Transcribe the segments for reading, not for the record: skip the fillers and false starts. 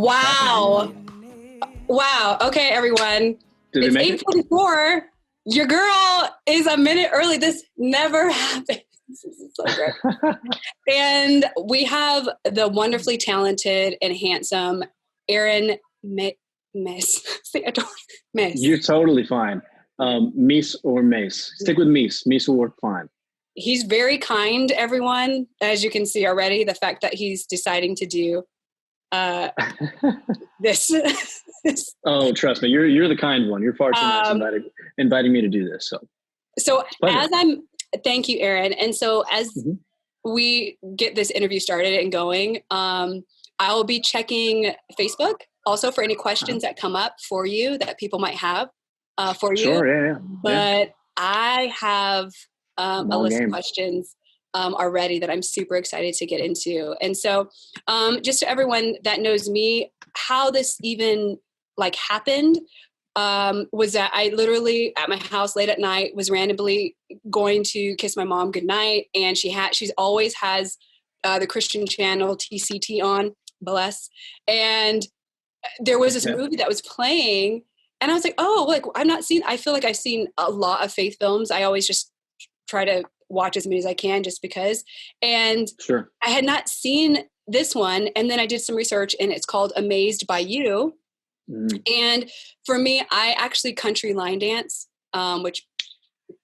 Wow. Wow. Okay, everyone. It's 8:44. Your girl is a minute early. This never happens. This is so great. And we have the wonderfully talented and handsome Aaron Mees. See, I don't Mees. You're totally fine. Mees or Mace. Stick with Mees. Mees will work fine. He's very kind, everyone. As you can see already, the fact that he's deciding to do this. Oh, trust me, you're the kind one. You're far too nice inviting me to do this. So thank you, Aaron. And so as we get this interview started and going, I will be checking Facebook also for any questions that come up for you that people might have for you. Sure, yeah. But I have a list of questions already that I'm super excited to get into. And so just to everyone that knows me, how this even happened was that I literally at my house late at night was randomly going to kiss my mom goodnight. And she's always has the Christian channel TCT on, bless. And there was this movie that was playing and I was like, I feel like I've seen a lot of faith films. I always just try to watch as many as I can just because. And sure. I had not seen this one. And then I did some research and it's called Amazed by You. And for me, I actually country line dance, which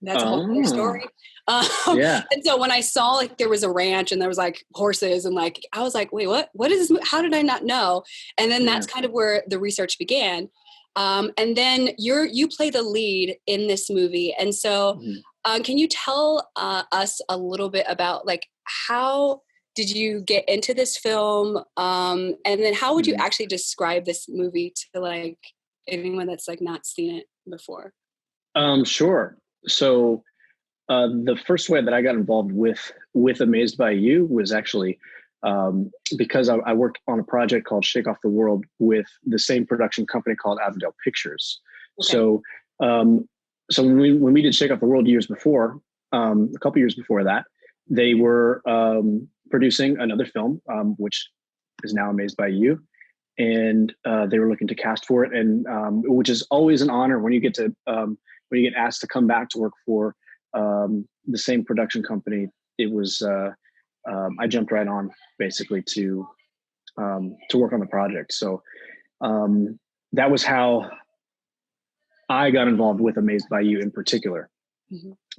that's a whole other story. And so when I saw there was a ranch and there was horses and I was like, wait, what is this? How did I not know? And then that's kind of where the research began. And then you play the lead in this movie. And so can you tell us a little bit about how did you get into this film? And then how would you actually describe this movie to anyone that's not seen it before? Sure. So the first way that I got involved with Amazed by You was actually because I worked on a project called Shake Off the World with the same production company called Avondale Pictures. Okay. So when we did Shake Off the World years before, a couple years before that, they were producing another film, which is now Amazed by You. And they were looking to cast for it. And which is always an honor when you get asked to come back to work for the same production company. It was, I jumped right on basically to work on the project. So that was how I got involved with Amazed by You in particular.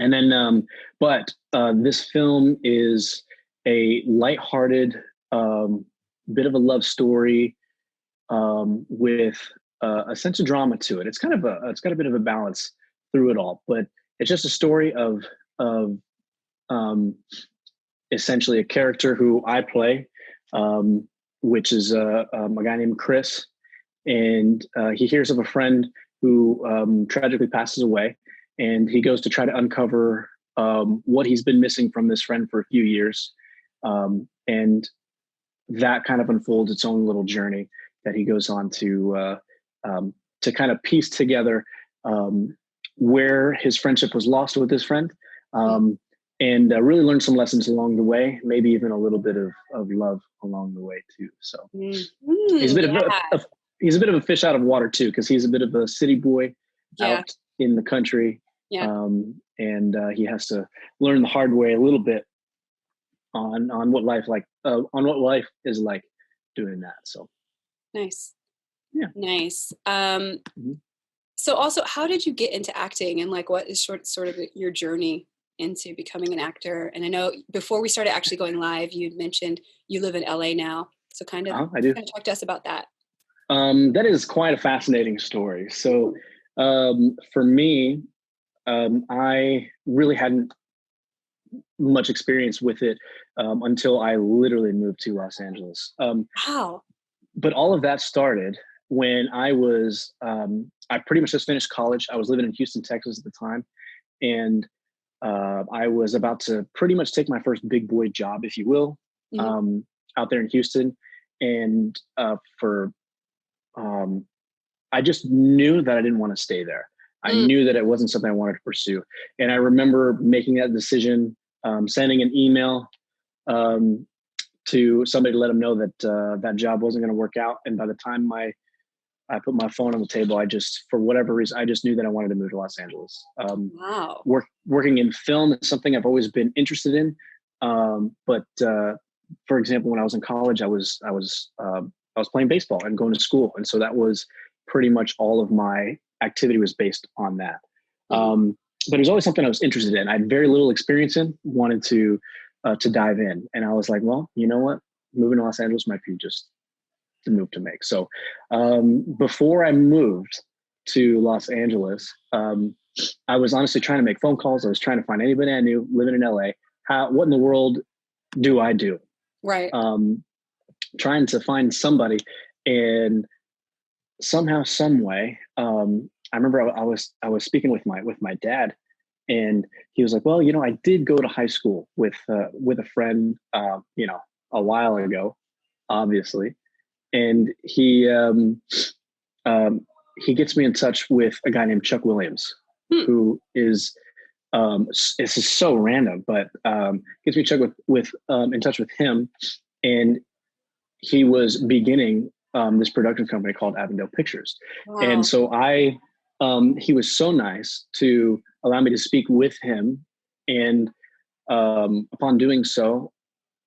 And then, but this film is a lighthearted bit of a love story with a sense of drama to it. It's got a bit of a balance through it all, but it's just a story of essentially a character who I play, which is a guy named Chris, and he hears of a friend who tragically passes away, and he goes to try to uncover what he's been missing from this friend for a few years, and that kind of unfolds its own little journey that he goes on to kind of piece together where his friendship was lost with his friend, and really learn some lessons along the way, maybe even a little bit of love along the way too. So he's a bit of a fish out of water too, because he's a bit of a city boy out in the country, and he has to learn the hard way a little bit on what life is like doing that. So nice. Yeah. Nice. So also, how did you get into acting, and what is sort of your journey into becoming an actor? And I know before we started actually going live, you'd mentioned you live in LA now. So kind of talk to us about that. That is quite a fascinating story. So for me, I really hadn't much experience with it until I literally moved to Los Angeles. Wow. But all of that started when I was, I pretty much just finished college. I was living in Houston, Texas at the time. And I was about to pretty much take my first big boy job, if you will, out there in Houston. And I just knew that I didn't want to stay there. I knew that it wasn't something I wanted to pursue. And I remember making that decision, sending an email to somebody to let them know that that job wasn't going to work out. And by the time I put my phone on the table, I just, for whatever reason, I just knew that I wanted to move to Los Angeles. Wow. Working in film is something I've always been interested in. But for example, when I was in college, I was playing baseball and going to school. And so that was pretty much all of my activity was based on that. But it was always something I was interested in. I had very little experience in, wanted to dive in. And I was like, well, you know what? Moving to Los Angeles might be just the move to make. So before I moved to Los Angeles, I was honestly trying to make phone calls. I was trying to find anybody I knew living in LA. What in the world do I do? Right. Trying to find somebody, and somehow, some way, I remember I was speaking with my dad, and he was like, "Well, you know, I did go to high school with a friend, you know, a while ago, obviously," and he gets me in touch with a guy named Chuck Williams, who is this is so random, but gets me Chuck with in touch with him, and he was beginning this production company called Avondale Pictures. Wow. And so he was so nice to allow me to speak with him. And upon doing so,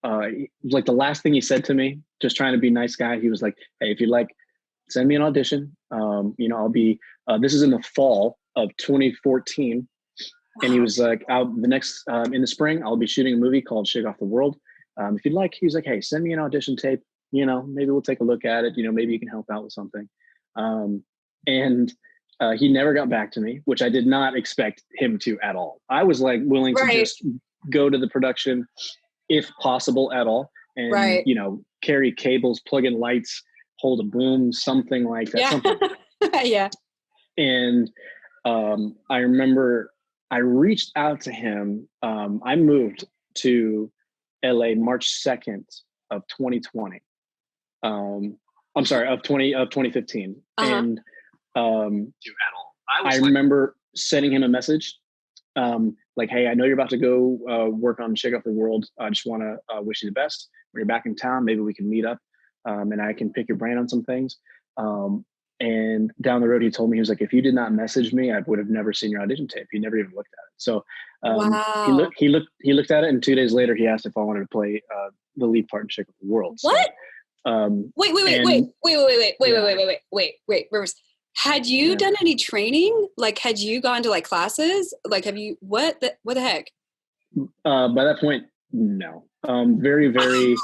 like the last thing he said to me, just trying to be a nice guy, he was like, "Hey, if you'd like, send me an audition. You know, I'll be, this is in the fall of 2014. Wow. And he was like, in the spring, I'll be shooting a movie called Shake Off the World. If you'd like," he was like, "Hey, send me an audition tape. You know, maybe we'll take a look at it. You know, maybe you can help out with something." And he never got back to me, which I did not expect him to at all. I was like willing to just go to the production if possible at all. And, you know, carry cables, plug in lights, hold a boom, something like that. Yeah. Something. Yeah. And I remember I reached out to him. I moved to LA March 2nd of 2020. I'm sorry, of 2015. And I remember sending him a message like, "Hey, I know you're about to go work on Shake Off the World. I just want to wish you the best. When you're back in town, maybe we can meet up and I can pick your brain on some things." And down the road, he told me, he was like, "If you did not message me, I would have never seen your audition tape. You never even looked at it." So wow. he looked at it, and 2 days later, he asked if I wanted to play the lead part in Shake Off the World. What? So, wait, Rivers. Had you done any training? Like, had you gone to like classes? Like, have you, what the heck? By that point, no. Very, very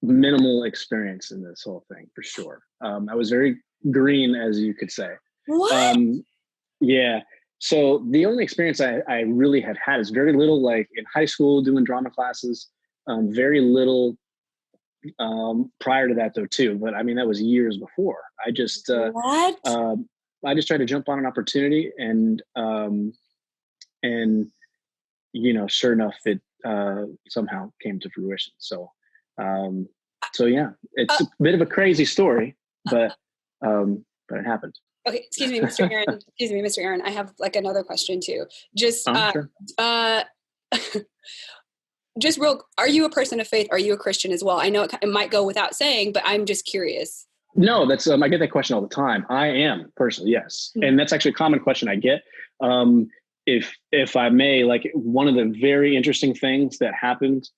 minimal experience in this whole thing, for sure. I was very green, as you could say. What? Yeah. So the only experience I really had is very little, like in high school doing drama classes, very little prior to that though too. But I mean, that was years before. I just I just tried to jump on an opportunity, and you know, sure enough, it somehow came to fruition. So yeah, it's a bit of a crazy story, but it happened. Okay, excuse me, Mr. Aaron. Excuse me, Mr. Aaron. I have like another question too. Just Sure. Just real, are you a person of faith? Are you a Christian as well? I know it might go without saying, but I'm just curious. No, that's I get that question all the time. I am personally, yes. Mm-hmm. And that's actually a common question I get. If I may, like one of the very interesting things that happened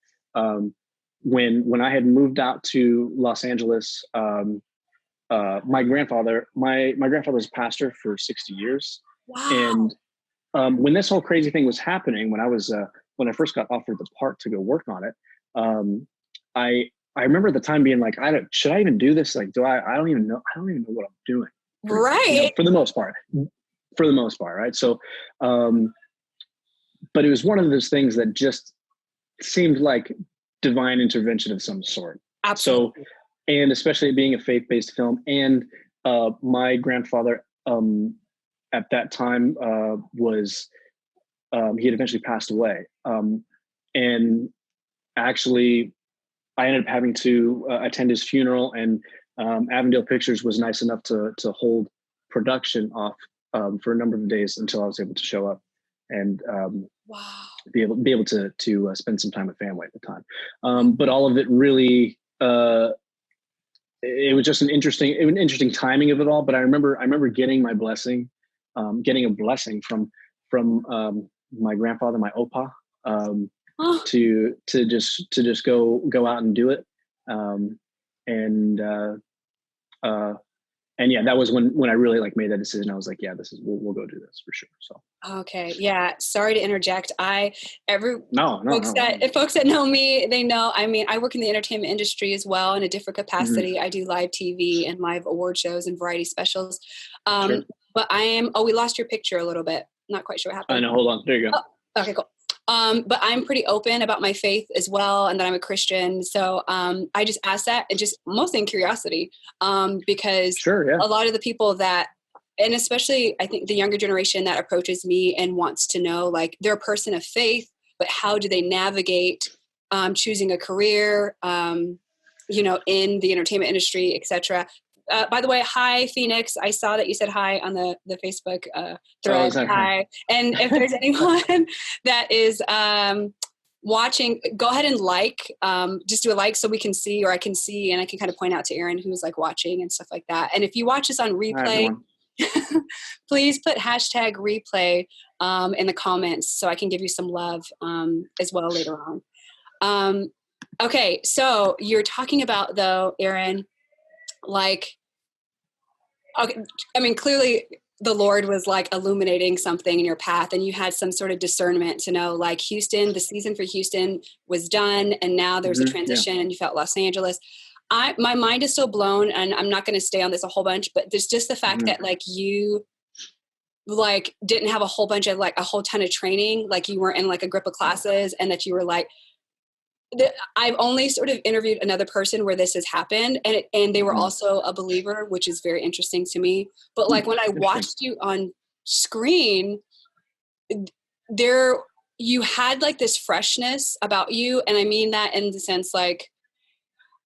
when I had moved out to Los Angeles, my grandfather was a pastor for 60 years. Wow. And when this whole crazy thing was happening, when I first got offered the part to go work on it, I remember at the time being like, should I even do this? Like, I don't even know what I'm doing. Right. You know, for the most part. Right. So, but it was one of those things that just seemed like divine intervention of some sort. Absolutely. So, and especially being a faith-based film, and my grandfather at that time he had eventually passed away. And actually I ended up having to attend his funeral, and Avondale Pictures was nice enough to hold production off for a number of days until I was able to show up. and wow. be able to spend some time with family at the time. But all of it really, it was just an interesting timing of it all. But I remember getting my blessing, getting a blessing from my grandfather, my opa, to just go out and do it. And yeah, that was when I really like made that decision. I was like, yeah, we'll go do this for sure. So. Okay. Yeah. Sorry to interject. Folks that know me, they know, I mean, I work in the entertainment industry as well in a different capacity. Mm-hmm. I do live TV and live award shows and variety specials. Sure. But we lost your picture a little bit. Not quite sure what happened. I know. Hold on. There you go. Oh, okay, cool. But I'm pretty open about my faith as well, and that I'm a Christian. So I just asked that, and just mostly in curiosity, because a lot of the people that, and especially I think the younger generation that approaches me and wants to know, like, they're a person of faith, but how do they navigate choosing a career, in the entertainment industry, etc. By the way, hi, Phoenix. I saw that you said hi on the Facebook thread. Hi. And if there's anyone that is watching, go ahead and just do a like so we can see, or I can see, and I can kind of point out to Aaron who's like watching and stuff like that. And if you watch this on replay, please put #replay in the comments so I can give you some love as well later on. Okay, so you're talking about, though, Aaron, like, okay, I mean, clearly the Lord was like illuminating something in your path, and you had some sort of discernment to know, like, Houston, the season for Houston was done, and now there's a transition, and you felt Los Angeles. My mind is still blown, and I'm not going to stay on this a whole bunch, but there's just the fact that, like, you like didn't have a whole bunch of, like, a whole ton of training, like you weren't in like a grip of classes, and that you were like, I've only sort of interviewed another person where this has happened, and they were also a believer, which is very interesting to me. But like when I watched you on screen, you had like this freshness about you, and I mean that in the sense, like,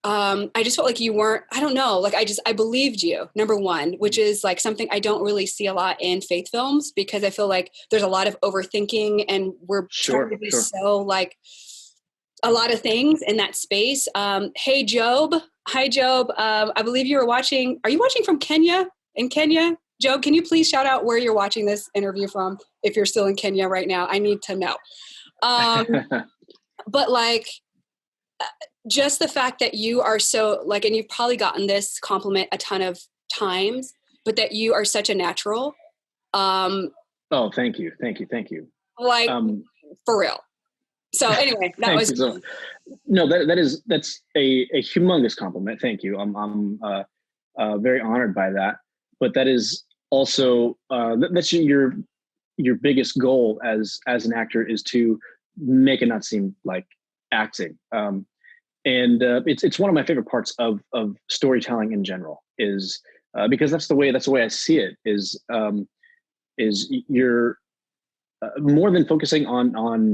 I just felt like you weren't, I don't know, like I believed you, number one, which is like something I don't really see a lot in faith films, because I feel like there's a lot of overthinking, and we're trying to be so like a lot of things in that space. Hey, Job. Hi, Job. I believe you were watching. Are you watching from Kenya? In Kenya? Job, can you please shout out where you're watching this interview from? If you're still in Kenya right now, I need to know. But like, just the fact that you are so like, and you've probably gotten this compliment a ton of times, but that you are such a natural. Oh, thank you. Like, for real. So anyway, that was no. That's a humongous compliment. Thank you. I'm very honored by that. But that is also that's your biggest goal as an actor, is to make it not seem like acting. And it's one of my favorite parts of storytelling in general, is because that's the way I see it. Is you're more than focusing on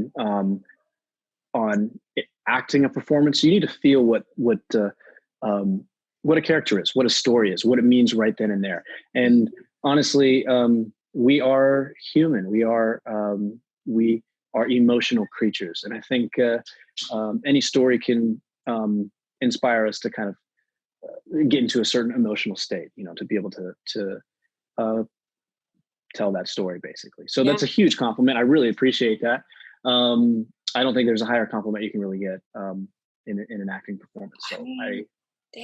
acting a performance. You need to feel what a character is, what a story is, what it means right then and there. And honestly, we are human. We are emotional creatures, and I think any story can inspire us to kind of get into a certain emotional state, to be able to tell that story, basically. So that's a huge compliment. I really appreciate that. I don't think there's a higher compliment you can really get in an acting performance. So I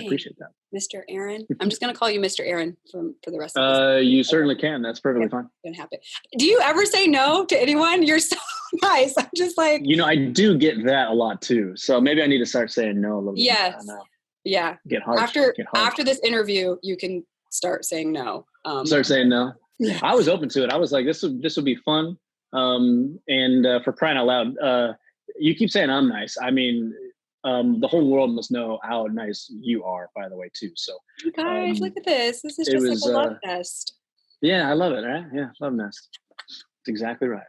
appreciate that. Mr. Aaron. I'm just going to call you Mr. Aaron for the rest of this. You certainly can. That's perfectly fine. Gonna happen. Do you ever say no to anyone? You're so nice. I'm just like, I do get that a lot too. So maybe I need to start saying no a little bit. Yes. Yeah. Get harsh. After this interview, you can start saying no. Start saying no. Yeah. I was open to it. I was like, this will be fun. And for crying out loud, you keep saying I'm nice. I mean, the whole world must know how nice you are, by the way, too. So you guys, look at this. This is just like a love nest. Yeah, I love it. Right? Yeah, love nest. That's exactly right.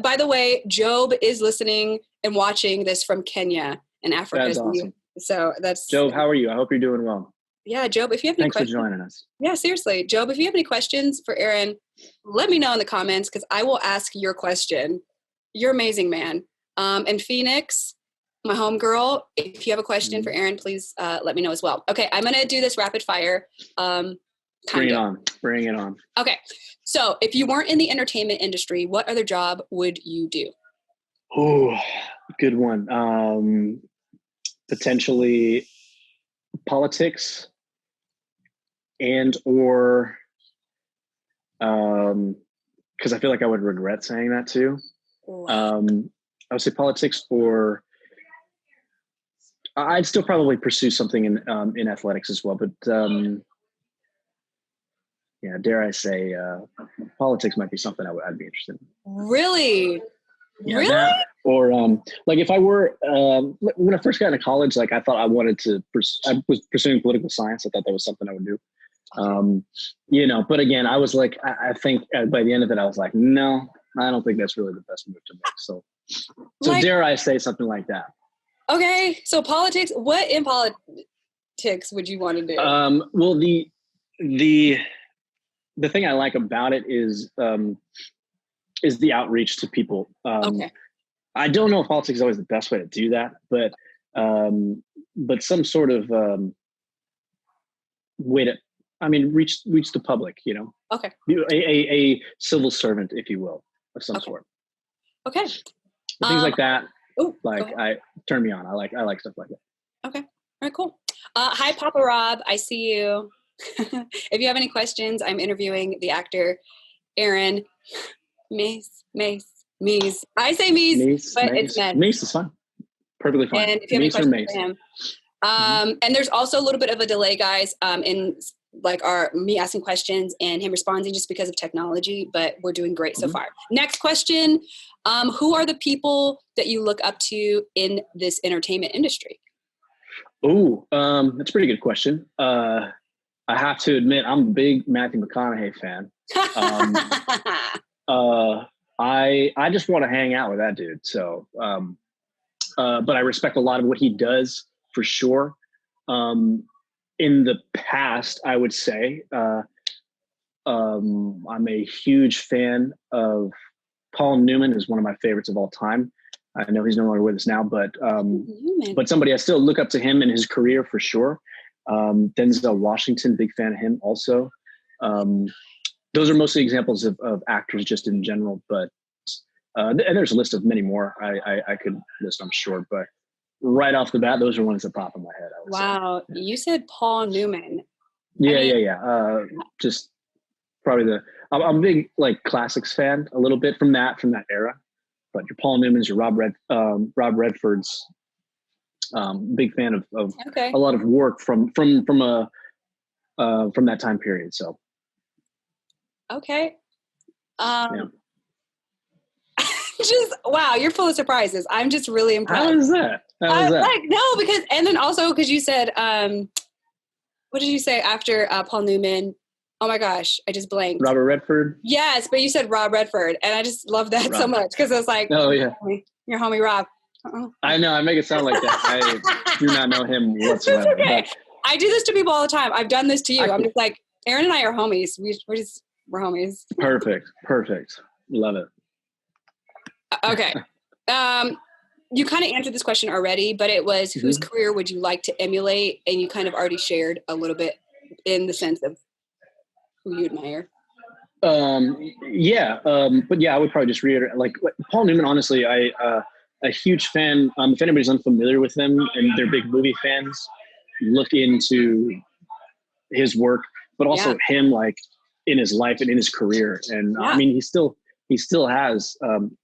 By the way, Job is listening and watching this from Kenya in Africa. That's awesome. So that's Job. How are you? I hope you're doing well. Yeah, Job, if you have any questions. Thanks for joining us. Yeah, seriously. Job, if you have any questions for Aaron, let me know in the comments because I will ask your question. You're amazing, man. And Phoenix, my homegirl, if you have a question for Aaron, please let me know as well. Okay, I'm going to do this rapid fire. Bring it on. Bring it on. Okay, so if you weren't in the entertainment industry, what other job would you do? Oh, good one. Potentially politics and or because I feel like I would regret saying that too. Wow. I would say politics, or I'd still probably pursue something in athletics as well. But yeah, dare I say, politics might be something I'd be interested in. Really? Yeah, really? That, or like if I were when I first got into college, like I thought I wanted to. I was pursuing political science. I thought that was something I would do. You know, but again, I was like, I think by the end of it, I was like, no, I don't think that's really the best move to make. So like, dare I say something like that? Okay, so politics. What in politics would you want to do? Well, the thing I like about it is the outreach to people. Okay. I don't know if politics is always the best way to do that, but some sort of way to, I mean, reach the public, you know. Okay. A civil servant, if you will, of some sort. Okay. Things like that. Turn me on. I like stuff like that. Okay. All right, cool. Hi, Papa Rob. I see you. If you have any questions, I'm interviewing the actor Aaron Mees. I say Mees, but it's Mees. Mees is fine. Perfectly fine. And if you have any questions for him. And there's also a little bit of a delay, guys, in like me asking questions and him responding just because of technology, but we're doing great so far. Next question. Who are the people that you look up to in this entertainment industry? Oh, that's a pretty good question. I have to admit, I'm a big Matthew McConaughey fan. I just want to hang out with that dude. So, but I respect a lot of what he does for sure. In the past, I would say, I'm a huge fan of Paul Newman. Is one of my favorites of all time. I know he's no longer with us now, but somebody I still look up to him in his career for sure. Denzel Washington, big fan of him also. Those are mostly examples of actors just in general, but and there's a list of many more I could list, I'm sure, but right off the bat, those are ones that pop in my head. Wow. Say. You said Paul Newman. Yeah. Just probably I'm a big like classics fan a little bit from that era, but your Paul Newman's, your Rob Redford's, big fan of a lot of work from that time period. So. Okay. Just wow, you're full of surprises. I'm just really impressed. How is that? And then also because you said, what did you say after Paul Newman? Oh my gosh, I just blanked. Robert Redford. Yes, but you said Rob Redford, and I just love that so much because I was like, oh yeah, your homie Rob. I know, I make it sound like that. I do not know him whatsoever. It's okay. I do this to people all the time. I've done this to you. I'm just like, Aaron and I are homies. We're homies. Perfect. Love it. Okay. You kind of answered this question already, but it was whose career would you like to emulate? And you kind of already shared a little bit in the sense of who you admire. But yeah, I would probably just reiterate, like Paul Newman, honestly, a huge fan. If anybody's unfamiliar with him and they're big movie fans, look into his work, but also him like in his life and in his career. And I mean, he still has,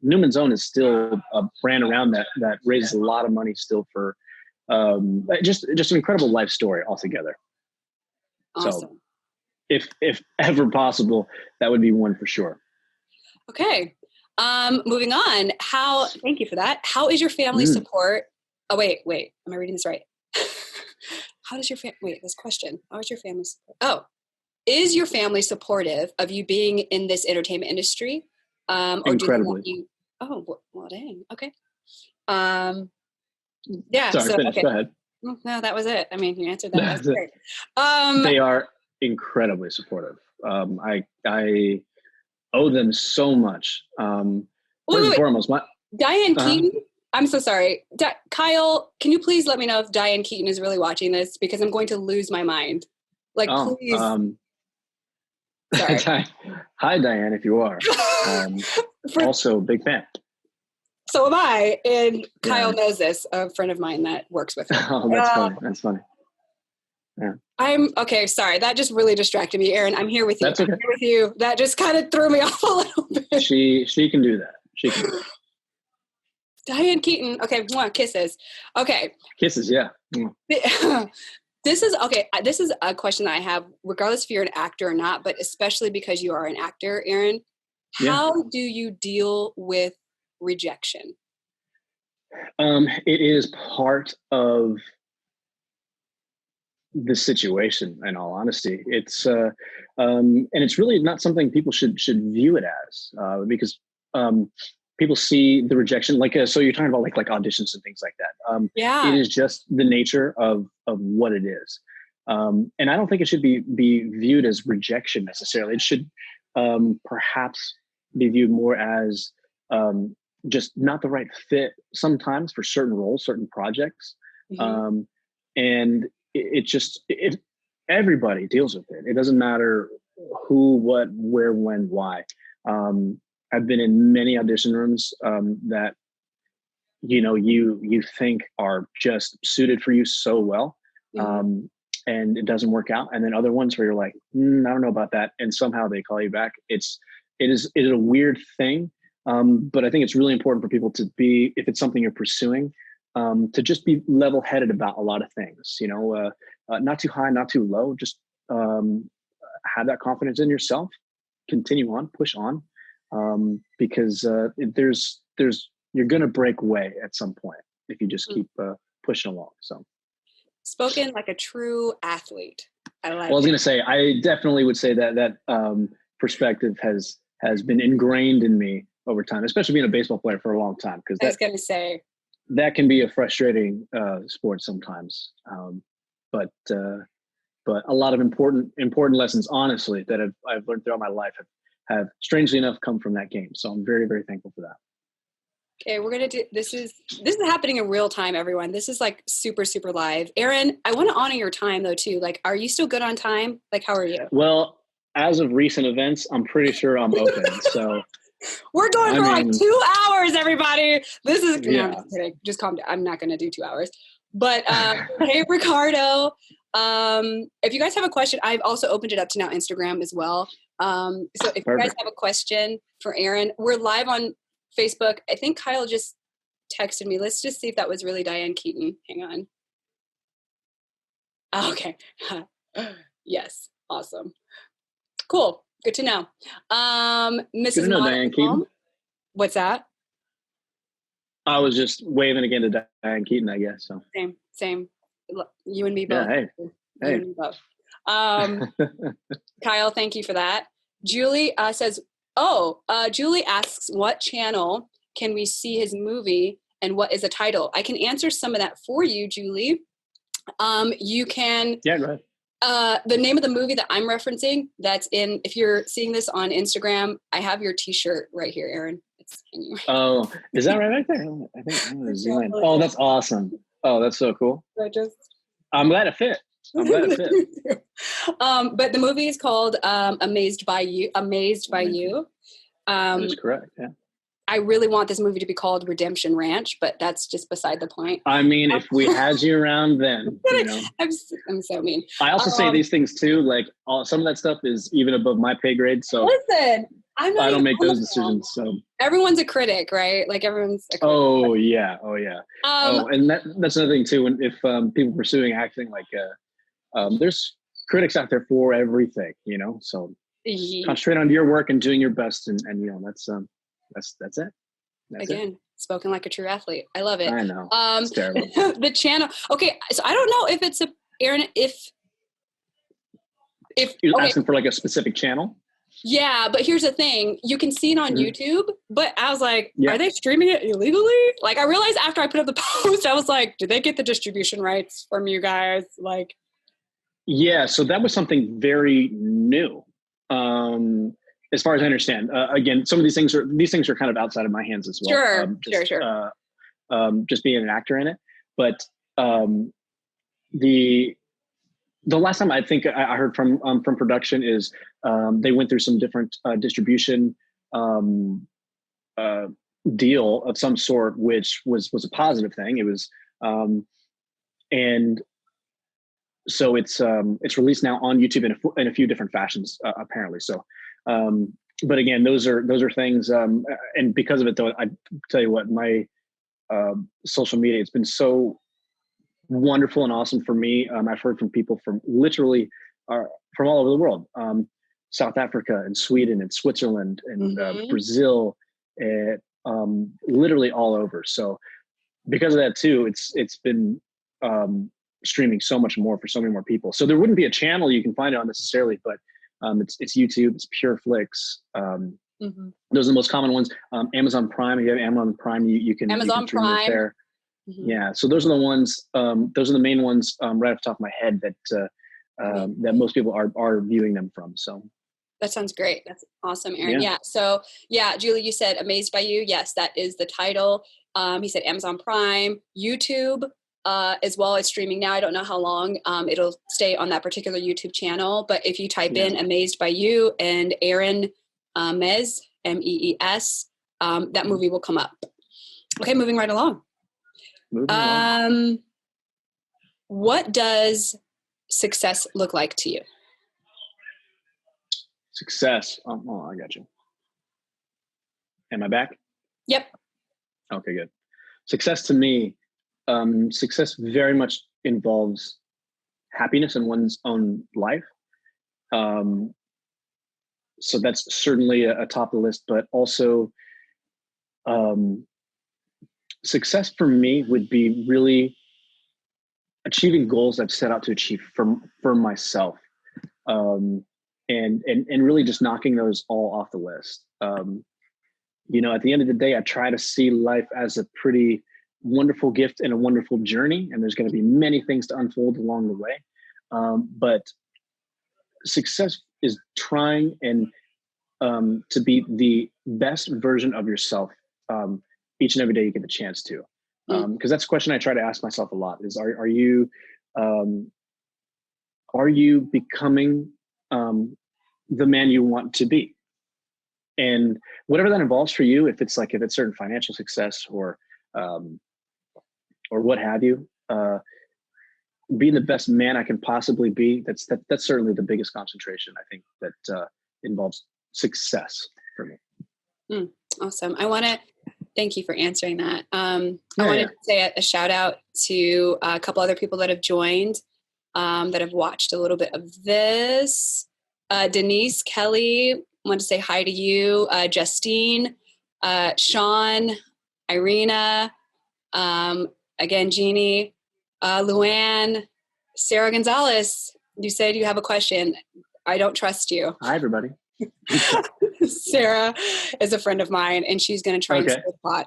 Newman's Own is still a brand around that raises a lot of money still for just an incredible life story altogether. Awesome. So if ever possible, that would be one for sure. Okay. Moving on. Thank you for that. How is your family support? Oh, wait. Am I reading this right? This question. How is your family support? Oh, is your family supportive of you being in this entertainment industry? Or incredibly. Do they want you? Well, dang. Okay. Yeah. Sorry, finish. Go ahead. No, that was it. I mean, you answered that. That's great. They are incredibly supportive. owe them so much. First and foremost, Diane Keaton. I'm so sorry. Kyle, can you please let me know if Diane Keaton is really watching this? Because I'm going to lose my mind. Like, please. Sorry. Hi, Diane, if you are. Also, big fan. So am I. And Kyle knows this, a friend of mine that works with him. Oh, that's funny. That's funny. Yeah. I'm okay. Sorry. That just really distracted me. Aaron, I'm here with you. That's okay. I'm here with you. That just kind of threw me off a little bit. She can do that. She can do that. Diane Keaton. Okay. Kisses. Okay. Kisses. Yeah. This is a question that I have, regardless if you're an actor or not, but especially because you are an actor, Aaron. How do you deal with rejection? It is part of the situation, in all honesty. It's and it's really not something people should view it as, because people see the rejection so you're talking about like auditions and things like that. It is just the nature of what it is, and I don't think it should be viewed as rejection necessarily. It should perhaps be viewed more as just not the right fit sometimes for certain roles, certain projects. And everybody deals with it. It doesn't matter who, what, where, when, why. I've been in many audition rooms that, you think are just suited for you so well. And it doesn't work out. And then other ones where you're like, I don't know about that. And somehow they call you back. It is a weird thing. But I think it's really important for people to be, if it's something you're pursuing, to just be level-headed about a lot of things, not too high, not too low, just have that confidence in yourself, continue on, push on, because you're going to break away at some point if you just keep pushing along. So, spoken like a true athlete. I was going to say, I definitely would say that perspective has been ingrained in me over time, especially being a baseball player for a long time. Because I was going to say that can be a frustrating sport sometimes, but a lot of important lessons, honestly, that I've learned throughout my life have strangely enough come from that game. So I'm very, very thankful for that. Okay, we're gonna do this is happening in real time, everyone. This is like super, super live. Aaron, I want to honor your time though too. Like, are you still good on time? Like, how are you? Well, as of recent events, I'm pretty sure I'm open. So we're going for like 2 hours, everybody. This is no, I'm just kidding. Just calm down. I'm not gonna do 2 hours. But hey, Ricardo. If you guys have a question, I've also opened it up to now Instagram as well. So if you guys have a question for Aaron, we're live on Facebook. I think Kyle just texted me. Let's just see if that was really Diane Keaton. Hang on. Okay. Yes. Awesome. Cool. Good to know. Mrs. Good to know, Diane Keaton. What's that? I was just waving again to Diane Keaton, I guess. So same. You and me both. Yeah, hey. You and me both. Kyle, thank you for that. Julie says, Julie asks, what channel can we see his movie and what is the title? I can answer some of that for you, Julie. You can. Yeah, go ahead. The name of the movie that I'm referencing, if you're seeing this on Instagram, I have your t-shirt right here, Aaron. It's hanging right. Oh, is that right there? I think I'm going to zoom in. Oh, that's awesome. Oh, that's so cool. I'm glad it fit. But the movie is called Amazed by You. That is correct. Yeah. I really want this movie to be called Redemption Ranch, but that's just beside the point. I mean, if we had you around, then I'm so mean. I also say these things too. Like some of that stuff is even above my pay grade. So listen, I don't make those decisions. So everyone's a critic, right? Like everyone's a critic. Oh yeah. And that's another thing too. If people pursuing acting, like there's critics out there for everything, So concentrate on your work and doing your best, and that's it. Spoken like a true athlete. I love it. I know. It's terrible. The channel. Okay, so I don't know if it's Aaron. If you're asking for like a specific channel. Yeah, but here's the thing. You can see it on YouTube, but I was like, are they streaming it illegally? Like, I realized after I put up the post, I was like, did they get the distribution rights from you guys? Like, yeah, so that was something very new. as far as I understand, again, some of these things are kind of outside of my hands as well. Sure. Just being an actor in it. But the last time I think I heard from production is they went through some different distribution deal of some sort, which was a positive thing. It was, and so it's released now on YouTube in a few different fashions, apparently. So, but again, those are things, and because of it, though, I tell you what, my social media, it's been so wonderful and awesome for me. I've heard from people from literally from all over the world, South Africa and Sweden and Switzerland and Brazil, and literally all over. So because of that too, it's been streaming so much more for so many more people. So there wouldn't be a channel you can find it on necessarily, but it's YouTube, it's Pure Flix. Those are the most common ones. Amazon Prime, if you have Amazon Prime, you can stream it there. Yeah, so those are the ones. Those are the main ones right off the top of my head that that most people are viewing them from. So that sounds great. That's awesome, Aaron. Yeah. So yeah, Julie, you said Amazed by You. Yes, that is the title. He said Amazon Prime, YouTube, as well as streaming now. I don't know how long it'll stay on that particular YouTube channel, but if you type in Amazed by You and Aaron Mees, Mees, that movie will come up. Okay, moving right along. What does success look like to you? Success. Oh, I got you. Am I back? Yep. Okay, good. Success to me, success very much involves happiness in one's own life. So that's certainly a top of the list, but also success for me would be really achieving goals I've set out to achieve for myself, and really just knocking those all off the list. You know, at the end of the day, I try to see life as a pretty wonderful gift and a wonderful journey, and there's going to be many things to unfold along the way. But success is trying and to be the best version of yourself each and every day you get the chance to. Because that's a question I try to ask myself a lot: is are you becoming the man you want to be? And whatever that involves for you, if it's certain financial success or what have you, being the best man I can possibly be, that's certainly the biggest concentration I think that involves success for me. Awesome. I want to thank you for answering that. I wanted to say a shout out to a couple other people that have joined, that have watched a little bit of this. Denise Kelly, want to say hi to you. Justine, Sean, Irina, again, Jeannie, Luann, Sarah Gonzalez. You said you have a question. I don't trust you. Hi, everybody. Sarah is a friend of mine, and she's going to try and stir the pot.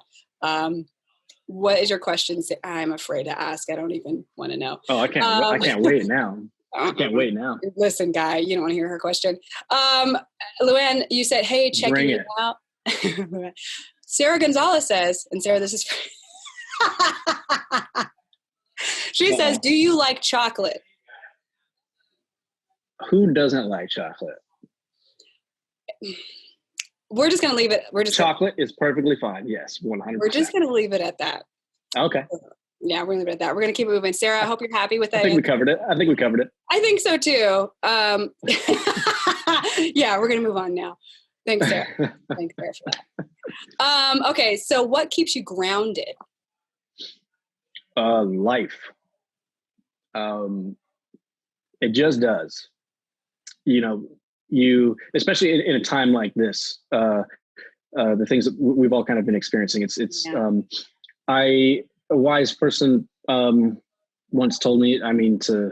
What is your question? I'm afraid to ask. I don't even want to know. Oh, I can't wait now. I can't wait now. Listen, guy, you don't want to hear her question. Luann, you said, hey, checking it out. Sarah Gonzalez says, and Sarah, this is she says, do you like chocolate? Who doesn't like chocolate? We're just going to leave it. Chocolate is perfectly fine. Yes, 100%. We're just going to leave it at that. Okay. Yeah, we're going to leave it at that. We're going to keep it moving. Sarah, I hope you're happy with that. I think we covered it. I think so too. Yeah, we're going to move on now. Thanks, Sarah. Thanks, Sarah, for that. Okay, so what keeps you grounded? Life. It just does. You know, especially in a time like this, the things that we've all kind of been experiencing. A wise person once told me, to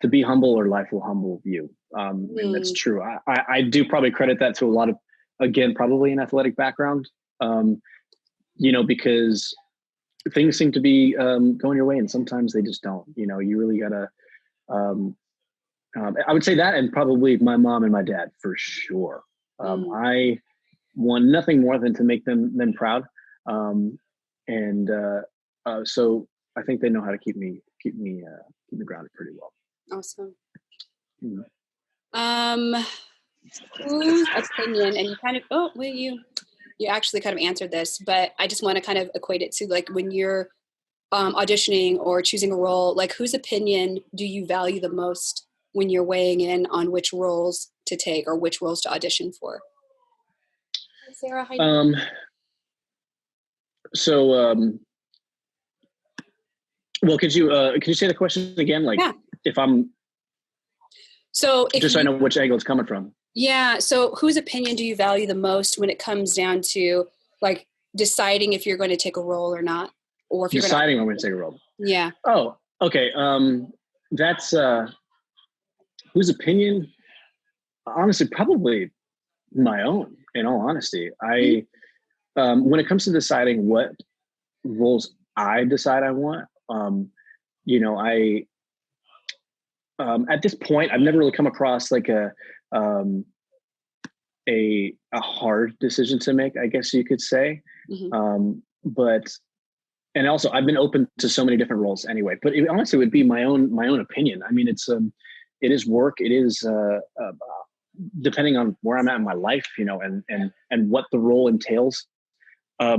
be humble or life will humble you. And that's true. I do probably credit that to a lot of, again, probably an athletic background, because things seem to be going your way and sometimes they just don't. You really gotta, I would say that, and probably my mom and my dad for sure. I want nothing more than to make them proud. So I think they know how to keep me grounded pretty well. Awesome. Mm. Whose opinion, and you actually kind of answered this, but I just want to kind of equate it to like when you're auditioning or choosing a role, like whose opinion do you value the most when you're weighing in on which roles to take or which roles to audition for? Hi, Sarah, how you well, could you say the question again? Like, yeah. If I'm so I know which angle it's coming from. Yeah. So whose opinion do you value the most when it comes down to like deciding if you're going to take a role or not, or if you're deciding I'm going to take a role? Yeah. Oh, okay. That's whose opinion? Honestly, probably my own. In all honesty, when it comes to deciding what roles I decide I want, at this point, I've never really come across like a hard decision to make, I guess you could say. And also I've been open to so many different roles anyway, but honestly, it would be my own opinion. I mean, it is work. It is, depending on where I'm at in my life, and what the role entails. I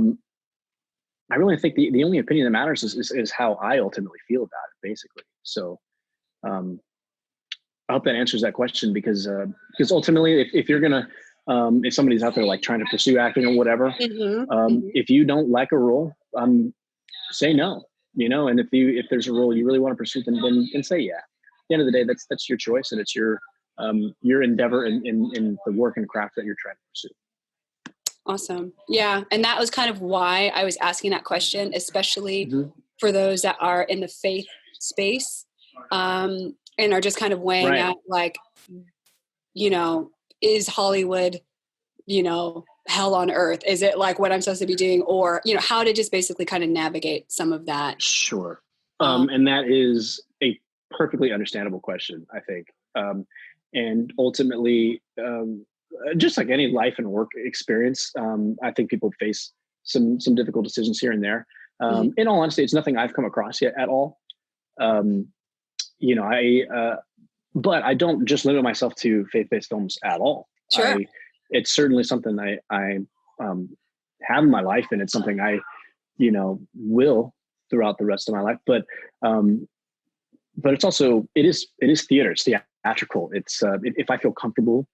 really think the only opinion that matters is how I ultimately feel about it, basically. So, I hope that answers that question because ultimately, if you're gonna, if somebody's out there like trying to pursue acting or whatever, if you don't like a role, say no. And if there's a role you really want to pursue, then say yeah. At the end of the day, that's your choice and it's your endeavor in the work and craft that you're trying to pursue. Awesome. Yeah. And that was kind of why I was asking that question, especially for those that are in the faith space, and are just kind of weighing out like, is Hollywood, hell on earth? Is it like what I'm supposed to be doing? Or, how to just basically kind of navigate some of that. Sure. And that is a perfectly understandable question, I think. And ultimately, just like any life and work experience, I think people face some difficult decisions here and there. In all honesty, it's nothing I've come across yet at all. But I don't just limit myself to faith-based films at all. Sure. It's certainly something I have in my life, and it's something I, will throughout the rest of my life. But it's also, it is theater. It's theatrical. It's if I feel comfortable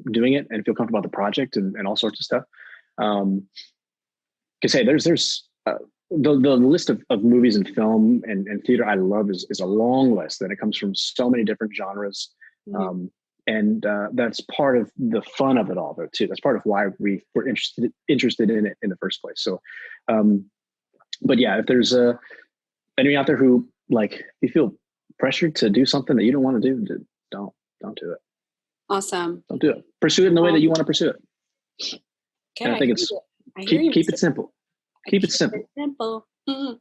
doing it and feel comfortable about the project and all sorts of stuff. Because hey, there's the list of movies and film and theater I love is a long list, and it comes from so many different genres. And that's part of the fun of it all, though, too. That's part of why we were interested in it in the first place. So, but yeah, if there's anyone out there who like you feel pressured to do something that you don't want to do, don't do it. Awesome. Don't do it. Pursue it in the way that you want to pursue it. Okay, and I think it's keep it simple. Keep it simple.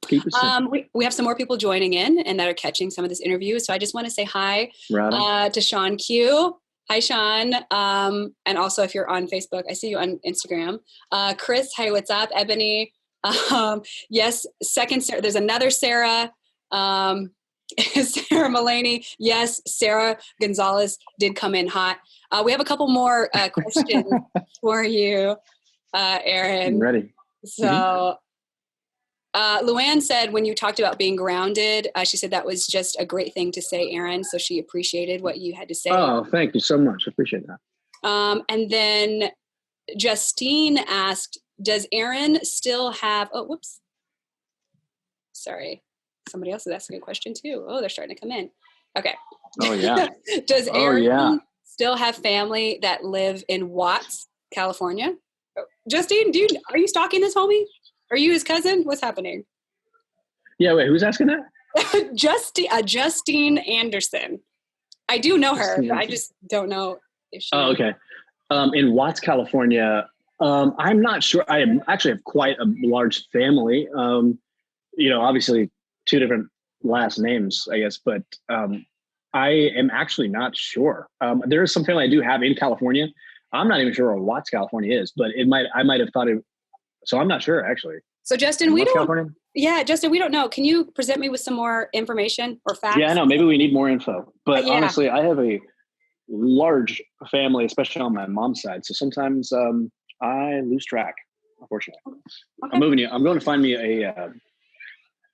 Keep it simple. We have some more people joining in and that are catching some of this interview. So I just want to say hi to Sean Q. Hi, Sean. And also if you're on Facebook, I see you on Instagram. Chris, hi, what's up? Ebony. Yes, second Sarah. There's another Sarah. Sarah Mulaney. Yes, Sarah Gonzalez did come in hot. We have a couple more questions for you, Aaron. I'm ready. So Luann said when you talked about being grounded, she said that was just a great thing to say, Aaron. So she appreciated what you had to say. Oh, thank you so much. I appreciate that. And then Justine asked, does Aaron still have, sorry. Somebody else is asking a question too. Oh, they're starting to come in. Okay. Oh yeah. Does Aaron still have family that live in Watts, California? Justine, are you stalking this homie? Are you his cousin? What's happening? Yeah, wait, who's asking that? Justine Anderson. I do know her, but I just don't know if she. Oh, okay. In Watts, California, I'm not sure. I actually have quite a large family. Obviously 2 different last names, I guess, but I am actually not sure. There is some family I do have in California, I'm not even sure where Watts, California is, but I might have thought it. So I'm not sure actually. So Justin, we don't. California? Yeah, Justin, we don't know. Can you present me with some more information or facts? Yeah, I know. Maybe we need more info. But honestly, I have a large family, especially on my mom's side. So sometimes I lose track, unfortunately. Okay. I'm going to find me a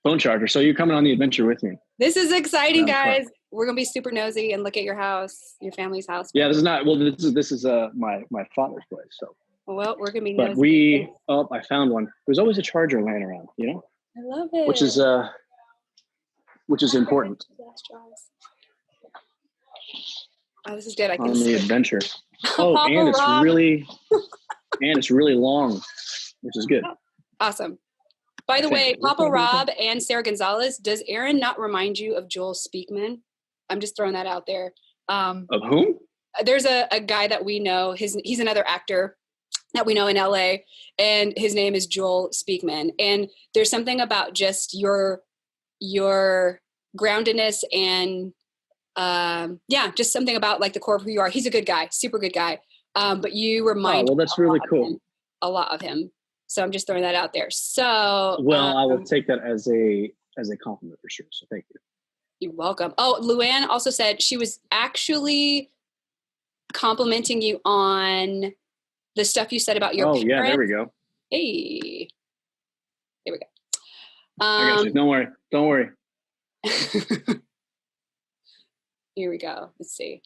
phone charger. So you're coming on the adventure with me. This is exciting, guys. Fun. We're going to be super nosy and look at your house, your family's house. Yeah, this is not, well, this is my father's place. So. Well, we're going to be nosy. But I found one. There's always a charger laying around, you know? I love it. Which is important. Oh, this is good. I can on the adventure. Oh, and it's really long, which is good. Awesome. By the way, Papa Rob and Sarah Gonzalez, does Aaron not remind you of Joel Speakman? I'm just throwing that out there. Of whom? There's a guy that we know. He's another actor that we know in LA, and his name is Joel Speakman. And there's something about just your groundedness and just something about like the core of who you are. He's a good guy, super good guy. But you remind that's really cool. A lot of him. So I'm just throwing that out there. So I will take that as a compliment for sure. So thank you. You're welcome. Oh, Luann also said she was actually complimenting you on the stuff you said about your parents. Yeah, there we go. Hey. Here we go. I got you. Don't worry. Here we go. Let's see.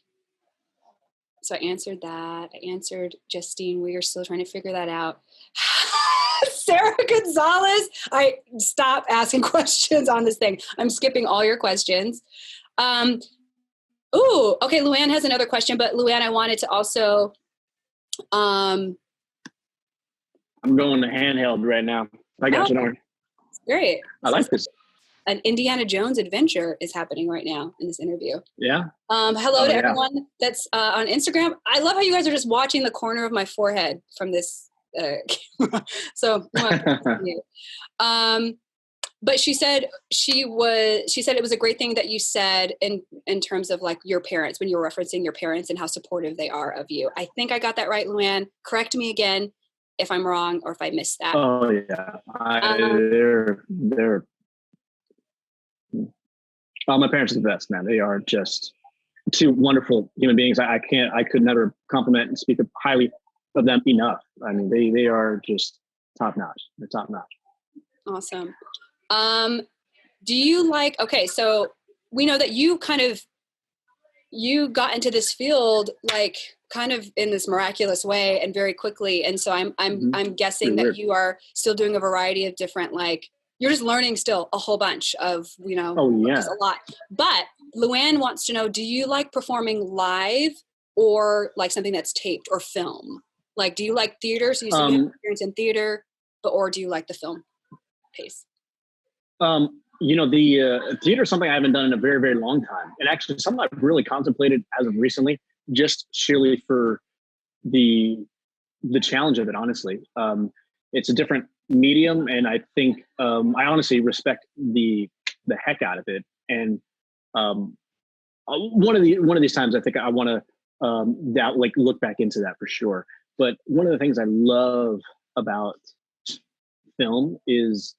So I answered that. I answered Justine. We are still trying to figure that out. Sarah Gonzalez. I stop asking questions on this thing. I'm skipping all your questions. Okay. Luann has another question, but Luann, I wanted to also, I'm going to handheld right now. I got you. Great. I like this. An Indiana Jones adventure is happening right now in this interview. Yeah. Hello to everyone that's on Instagram. I love how you guys are just watching the corner of my forehead from this camera. So, but she said it was a great thing that you said in terms of like your parents, when you were referencing your parents and how supportive they are of you. I think I got that right, Luann. Correct me again if I'm wrong or if I missed that. Oh yeah, they're. My parents are the best, man. They are just two wonderful human beings. I could never compliment and speak highly of them enough. I mean, they are just top notch. They're top notch. Awesome. Do you so we know that you got into this field like kind of in this miraculous way and very quickly. And so I'm guessing that you are still doing a variety of different, like, you're just learning still a whole bunch of, just a lot. But Luann wants to know, do you like performing live or like something that's taped or film? Like, do you like theater? So you have experience in theater, or do you like the film pace? The theater is something I haven't done in a very, very long time. And actually something I've really contemplated as of recently, just sheerly for the challenge of it, honestly. It's a different medium, and I think I honestly respect the heck out of it. And one of these times, I think I want to look back into that for sure. But one of the things I love about film is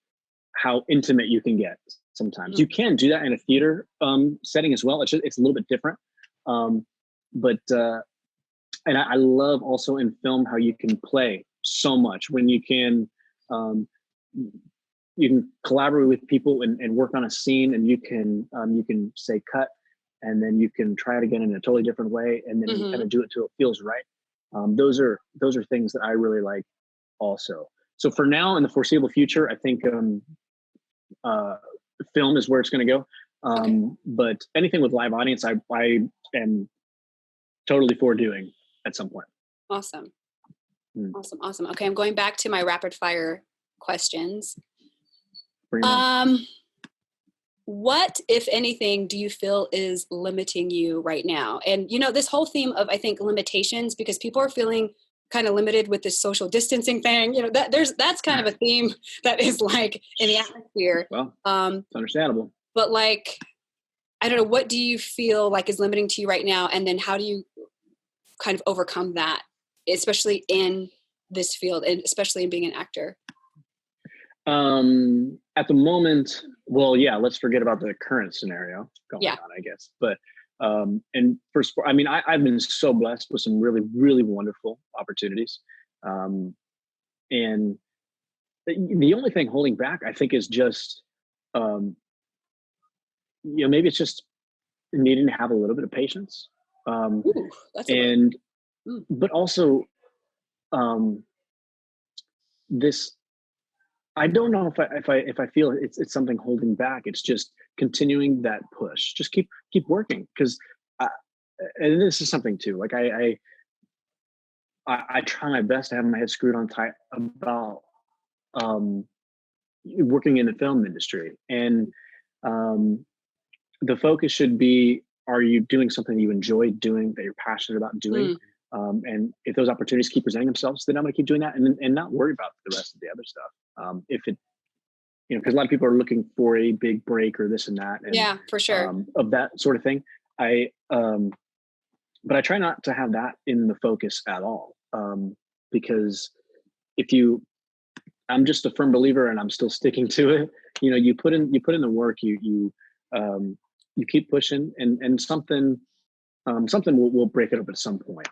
how intimate you can get. Sometimes you can do that in a theater setting as well. It's a little bit different, but I love also in film how you can play so much when you can collaborate with people and work on a scene, and you can say cut, and then you can try it again in a totally different way, and then you kind of do it till it feels right. Those are things that I really like also. So for now, in the foreseeable future, I think film is where it's going to go. But anything with live audience, I am totally for doing at some point. Awesome. Awesome. Okay. I'm going back to my rapid fire questions. What, if anything, do you feel is limiting you right now? And, this whole theme of, I think, limitations, because people are feeling kind of limited with this social distancing thing, that's kind of a theme that is like in the atmosphere. Well, it's understandable. But like, I don't know, what do you feel like is limiting to you right now? And then how do you kind of overcome that especially in this field and especially in being an actor? At the moment, well, yeah, let's forget about the current scenario going on, I guess. But, and for sport, I mean, I've been so blessed with some really, really wonderful opportunities. And the only thing holding back, I think, is just, maybe it's just needing to have a little bit of patience. Ooh, that's but also, this, I don't know if I feel it's something holding back. It's just continuing that push. Just keep working, because, and this is something too. Like I try my best to have my head screwed on tight about working in the film industry, and the focus should be: are you doing something you enjoy doing, that you're passionate about doing? And if those opportunities keep presenting themselves, then I'm going to keep doing that, and not worry about the rest of the other stuff. If it, because a lot of people are looking for a big break or this and that, and, yeah, for sure, of that sort of thing. But I try not to have that in the focus at all, because I'm just a firm believer, and I'm still sticking to it. You put in the work, you keep pushing, and something will break it up at some point.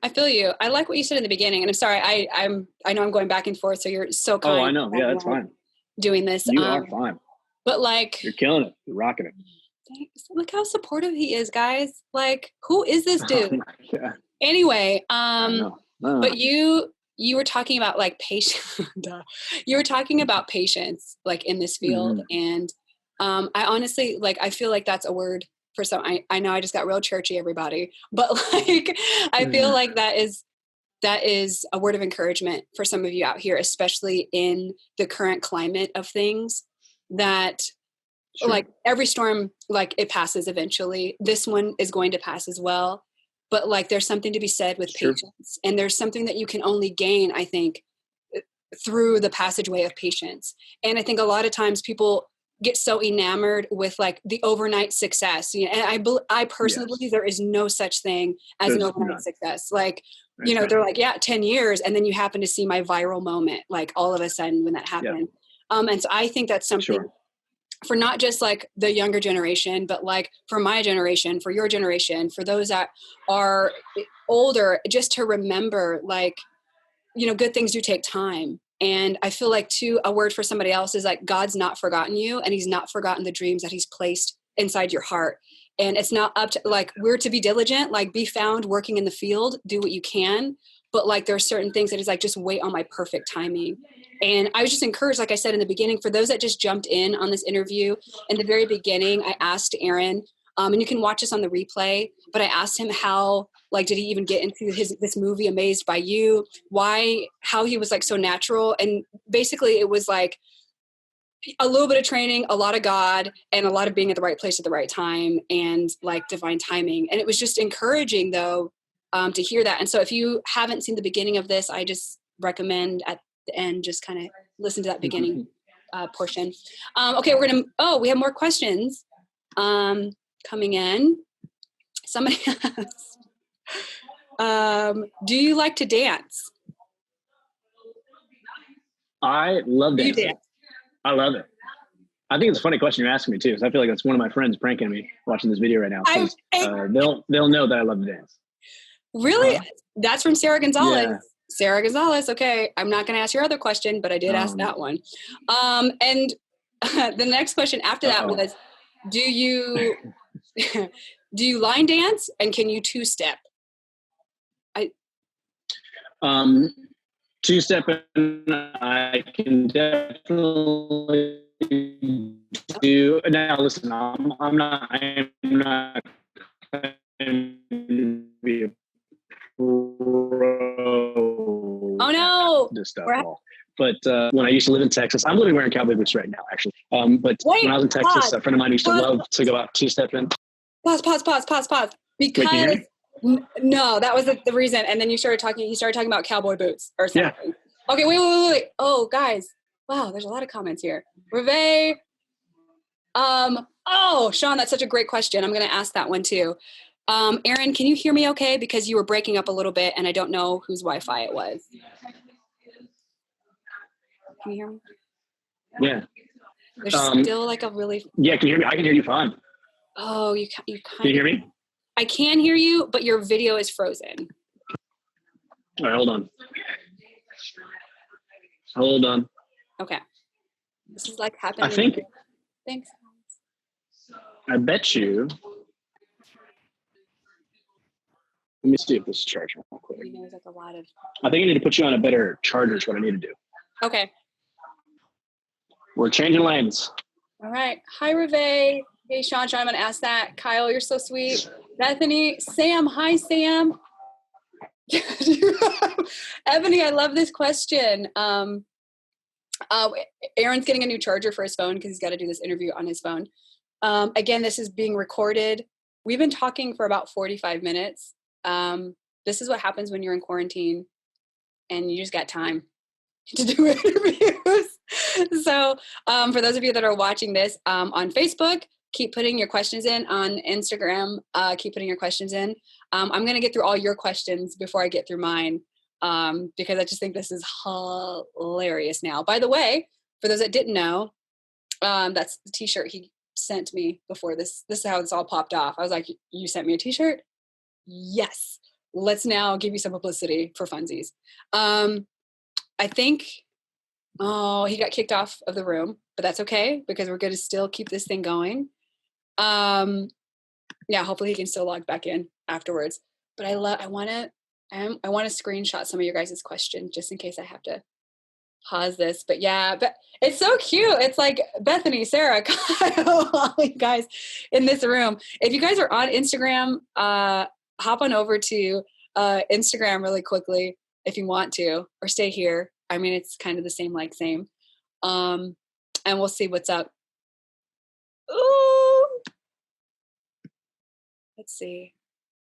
I feel you. I like what you said in the beginning, and I'm sorry. I know I'm going back and forth, so you're so kind. Oh, I know. Yeah, that's fine. Doing this, you are fine. But like, you're killing it. You're rocking it. Thanks. Look how supportive he is, guys. Like, who is this dude? Yeah. Anyway, but you were talking about like patience. You were talking about patience, like in this field, and I honestly, like, I feel like that's a word for some. I know I just got real churchy, everybody, but like, I feel like that is a word of encouragement for some of you out here, especially in the current climate of things, that like every storm, like it passes eventually. This one is going to pass as well. But like, there's something to be said with patience, and there's something that you can only gain, I think, through the passageway of patience. And I think a lot of times people get so enamored with like the overnight success. And I personally believe there is no such thing as an overnight success. Like, they're like, 10 years. And then you happen to see my viral moment, like all of a sudden when that happened. And so I think that's something for not just like the younger generation, but like for my generation, for your generation, for those that are older, just to remember, like, good things do take time. And I feel like too, a word for somebody else is like, God's not forgotten you, and he's not forgotten the dreams that he's placed inside your heart. And it's not up to, like, we're to be diligent, like be found working in the field, do what you can. But like, there are certain things that is like, just wait on my perfect timing. And I was just encouraged, like I said in the beginning, for those that just jumped in on this interview, in the very beginning, I asked Aaron, and you can watch this on the replay, but I asked him how, like, did he even get into this movie Amazed by You? How he was like so natural. And basically it was like a little bit of training, a lot of God, and a lot of being at the right place at the right time, and like divine timing. And it was just encouraging though, to hear that. And so if you haven't seen the beginning of this, I just recommend at the end, just kind of listen to that beginning portion. Okay, we have more questions coming in. Somebody asked, do you like to dance? I love dancing. I love it. I think it's a funny question you're asking me too, because I feel like that's one of my friends pranking me watching this video right now. They'll know that I love to dance. Really? That's from Sarah Gonzalez. Yeah. Sarah Gonzalez. Okay. I'm not going to ask your other question, but I did ask that one. And the next question after that was, do you line dance, and can you two-step? Two-step, I can definitely do. Now listen, I'm not going to be a pro. Oh no! This stuff at all. But when I used to live in Texas, I'm living wearing Cowboy Boots right now, actually. But when I was in Texas, a friend of mine used to love to go out two-stepping. Pause. Because no, that was the reason. And then he started talking about Cowboy Boots or something. Yeah. Okay, wait. Oh, guys. Wow, there's a lot of comments here. Reve. Sean, that's such a great question. I'm going to ask that one too. Aaron, can you hear me okay? Because you were breaking up a little bit and I don't know whose Wi-Fi it was. Can you hear me? Yeah. There's still like a really... Yeah, can you hear me? I can hear you fine. Oh, you Can you hear me? I can hear you, but your video is frozen. All right, hold on. Hold on. Okay. This is like happening. I think... Thanks. I bet you... Let me see if this is charging real quick. There's like a lot of... I think I need to put you on a better charger is what I need to do. Okay. We're changing lanes. All right. Hi, Reve. Hey, Sean, I'm going to ask that. Kyle, you're so sweet. Bethany, Sam. Hi, Sam. Ebony, I love this question. Aaron's getting a new charger for his phone because he's got to do this interview on his phone. Again, this is being recorded. We've been talking for about 45 minutes. This is what happens when you're in quarantine and you just got time to do interviews. So for those of you that are watching this on Facebook, keep putting your questions in. On Instagram, keep putting your questions in. I'm going to get through all your questions before I get through mine because I just think this is hilarious now. By the way, for those that didn't know, that's the t-shirt he sent me before this. This is how this all popped off. I was like, you sent me a t-shirt? Yes. Let's now give you some publicity for funsies. I think, he got kicked off of the room, but that's okay because we're going to still keep this thing going. Yeah, hopefully he can still log back in afterwards. But I want to screenshot some of your guys' questions just in case I have to pause this. But yeah, but it's so cute. It's like Bethany, Sarah, Kyle, all you guys in this room. If you guys are on Instagram, hop on over to Instagram really quickly if you want to, or stay here. I mean, it's kind of the same. And we'll see what's up. Ooh. Let's see.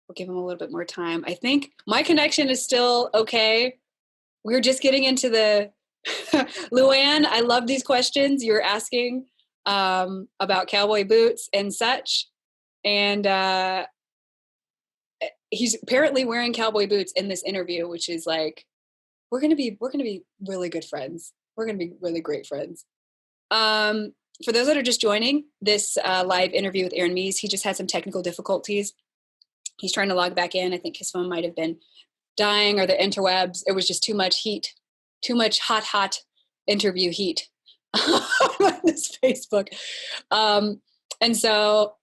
We'll give him a little bit more time. I think my connection is still okay. We're just getting into the Luann, I love these questions you're asking about Cowboy Boots and such. And he's apparently wearing Cowboy Boots in this interview, which is like, we're gonna be really good friends. We're gonna be really great friends. For those that are just joining this live interview with Aaron Mees, he just had some technical difficulties. He's trying to log back in. I think his phone might have been dying or the interwebs. It was just too much heat, too much hot interview heat on this Facebook. And so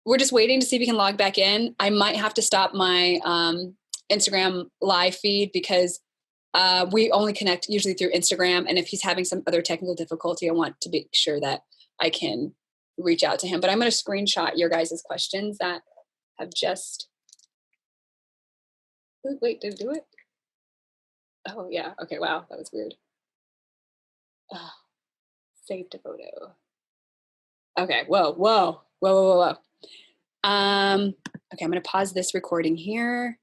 we're just waiting to see if he can log back in. I might have to stop my Instagram live feed because we only connect usually through Instagram. And if he's having some other technical difficulty, I want to be sure that I can reach out to him. But I'm going to screenshot your guys' questions that have just... Ooh, wait, did it do it? Oh, yeah. Okay, wow. That was weird. Oh, saved a photo. Okay, whoa. Okay, I'm going to pause this recording here.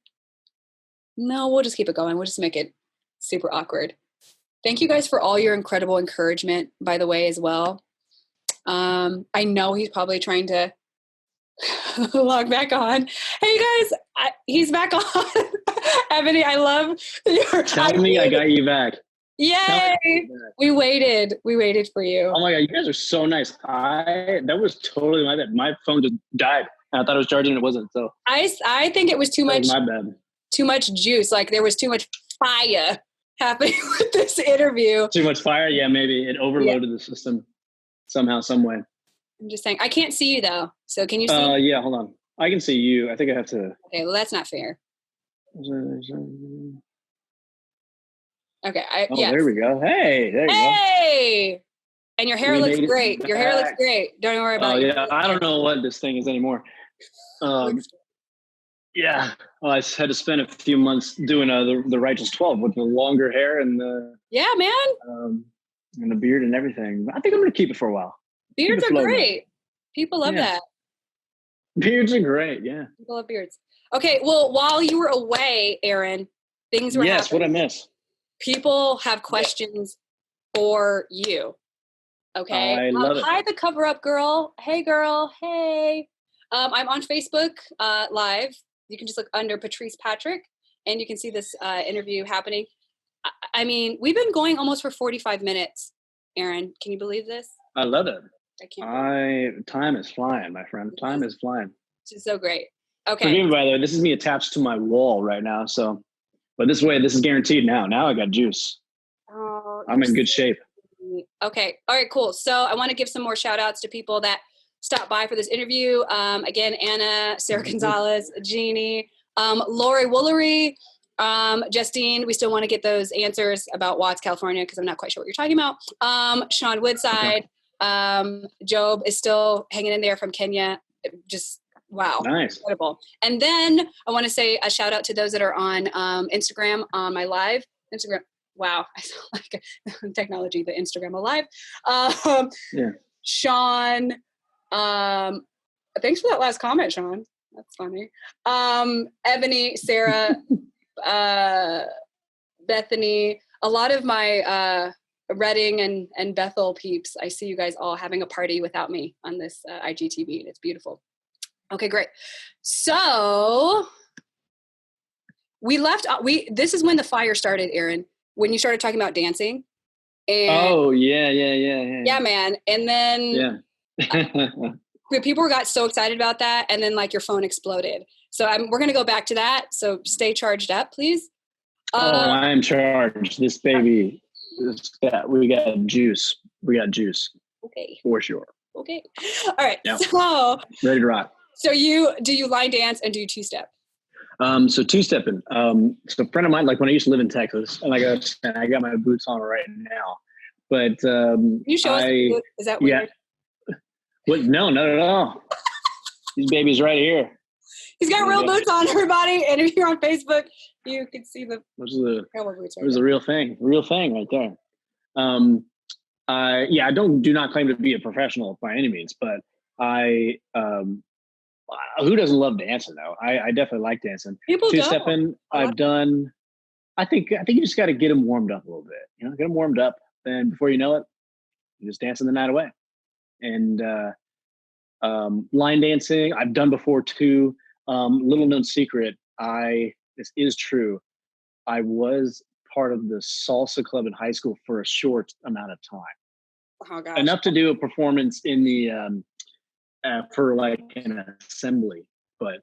No, we'll just keep it going. We'll just make it super awkward. Thank you guys for all your incredible encouragement, by the way, as well. I know he's probably trying to log back on. Hey guys, he's back on. Ebony, I love your... Tell me I got you back. Yay! We waited for you. Oh my God, you guys are so nice. That was totally my bad. My phone just died. I thought it was charging and it wasn't. So I think it was too much. My bad. Too much juice. Like there was too much fire happening with this interview. Too much fire? Yeah, maybe it overloaded the system somehow, some way. I'm just saying. I can't see you though. So can you see? Yeah, hold on. I can see you. I think I have to. Okay, well that's not fair. Okay. Yes. There we go. Hey, there you go. Hey! And your hair looks great. Your hair looks great. Don't worry about it. Yeah, I don't know what this thing is anymore. Yeah. Well, I had to spend a few months doing the Righteous 12 with the longer hair and the... Yeah, man. And the beard and everything. I think I'm going to keep it for a while. Beards are great. People love that. Beards are great, yeah. People love beards. Okay, well, while you were away, Aaron, things were happening. What'd I miss? People have questions for you. Okay. I love it. Hi, the cover up girl. Hey, girl. Hey. I'm on Facebook live. You can just look under Patrice Patrick, and you can see this interview happening. I mean, we've been going almost for 45 minutes, Aaron. Can you believe this? I love it. I can't. Time is flying, my friend. Time is flying. It's so great. Okay. Forgive me, by the way. This is me attached to my wall right now. So, but this way, this is guaranteed now. Now I got juice. Oh, I'm in good shape. Okay. All right, cool. So I want to give some more shout outs to people that stopped by for this interview. Again, Anna, Sarah Gonzalez, Jeannie, Lori Woolery, Justine. We still want to get those answers about Watts, California, because I'm not quite sure what you're talking about. Sean Woodside. Okay. Job is still hanging in there from Kenya. Just wow. Nice. Incredible. And then I want to say a shout out to those that are on Instagram on my live Instagram. Wow. I sound like technology, the Instagram alive. Yeah. Sean, thanks for that last comment, Sean. That's funny. Ebony, Sarah, Bethany, a lot of my Redding and Bethel peeps. I see you guys all having a party without me on this IGTV. It's beautiful. Okay, great. So this is when the fire started, Aaron, when you started talking about dancing. And yeah, man. And then people got so excited about that, and then like your phone exploded. So we're going to go back to that. So stay charged up, please. I am charged. This baby, we got juice. We got juice. Okay. For sure. Okay. All right. Yep. So ready to rock. So do you line dance and do you two-step? So two-stepping. So a friend of mine, like when I used to live in Texas, and I got my boots on right now. But can you show us the boots? Is that weird? Yeah. What? No, not at all. These babies right here. He's got real boots on, everybody. And if you're on Facebook, you can see the Cowboy Boots. It was a real thing right there. I do not claim to be a professional by any means, but who doesn't love dancing though? I definitely like dancing. People two-stepping, I've done. I think you just got to get them warmed up a little bit. Get them warmed up, and before you know it, you're just dancing the night away. And line dancing, I've done before too. Little known secret, this is true. I was part of the salsa club in high school for a short amount of time. Oh gosh. Enough to do a performance in the for like an assembly, but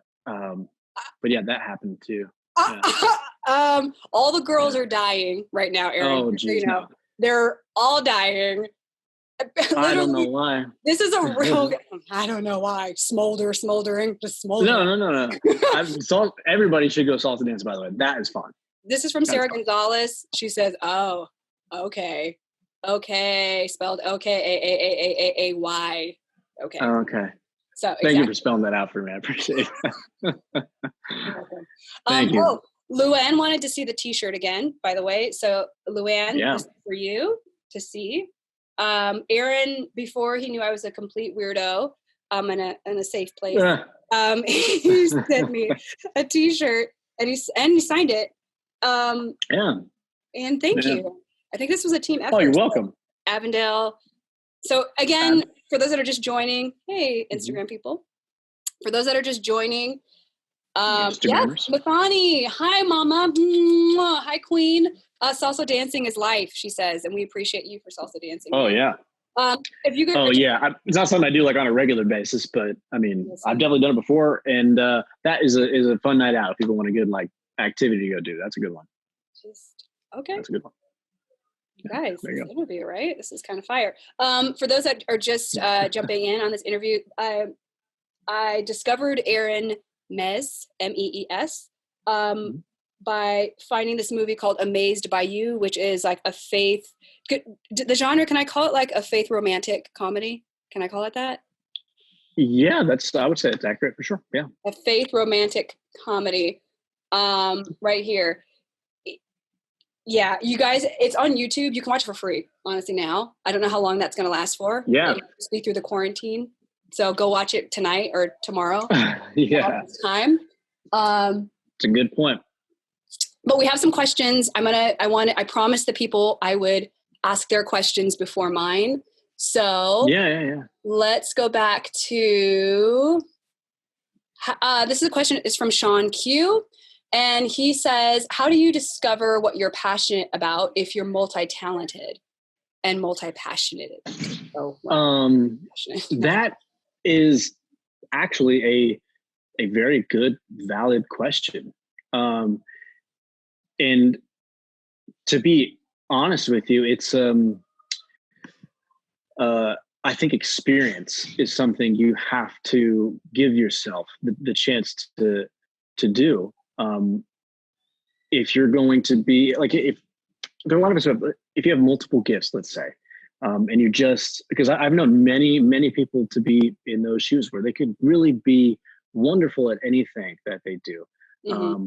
yeah, that happened too. Yeah. All the girls are dying right now, Aaron. Oh, geez, no. They're all dying. I don't know why. This is a real. I don't know why. Smoldering, just smoldering. No. Everybody should go salsa dance. By the way, that is fun. This is from Sarah Gonzalez. She says, "Oh, okay, spelled okay, okay." Okay. So thank you for spelling that out for me. I appreciate it. Thank you. Oh, Luann wanted to see the T-shirt again. By the way, so Luann, this is for you to see. Aaron, before he knew I was a complete weirdo, in a safe place, he sent me a T-shirt and he signed it. And thank you. I think this was a team effort. Oh, you're welcome. Avondale. So again, for those that are just joining, hey, Instagram people. For those that are just joining, yes, Mathani, hi, Mama. Hi, Queen. Salsa dancing is life, she says, and we appreciate you for salsa dancing. Oh, yeah. If you could, it's not something I do like on a regular basis, but I mean, I've definitely done it before, and that is a fun night out if people want a good like activity to go do. That's a good one. Okay. That's a good one. Guys, this interview, right? This is kind of fire. For those that are just jumping in on this interview, I discovered Aaron Mees, Mees, by finding this movie called Amazed by You, which is like a faith. The genre, can I call it like a faith romantic comedy? Can I call it that? Yeah, I would say it's accurate for sure. Yeah, a faith romantic comedy. Right here. Yeah, you guys, it's on YouTube. You can watch it for free, honestly, now. I don't know how long that's going to last for. Yeah. It'll be through the quarantine. So go watch it tonight or tomorrow. Yeah. Time. It's a good point. But we have some questions. I promised the people I would ask their questions before mine. So yeah. Let's go back to This is a question is from Sean Q. And he says, how do you discover what you're passionate about if you're multi-talented and multi-passionate? That is actually a very good, valid question. And to be honest with you, it's, I think experience is something you have to give yourself the chance to do. If you're going to be like, if there are a lot of us who have, if you have multiple gifts, let's say, and you just, because I've known many people to be in those shoes where they could really be wonderful at anything that they do. Mm-hmm.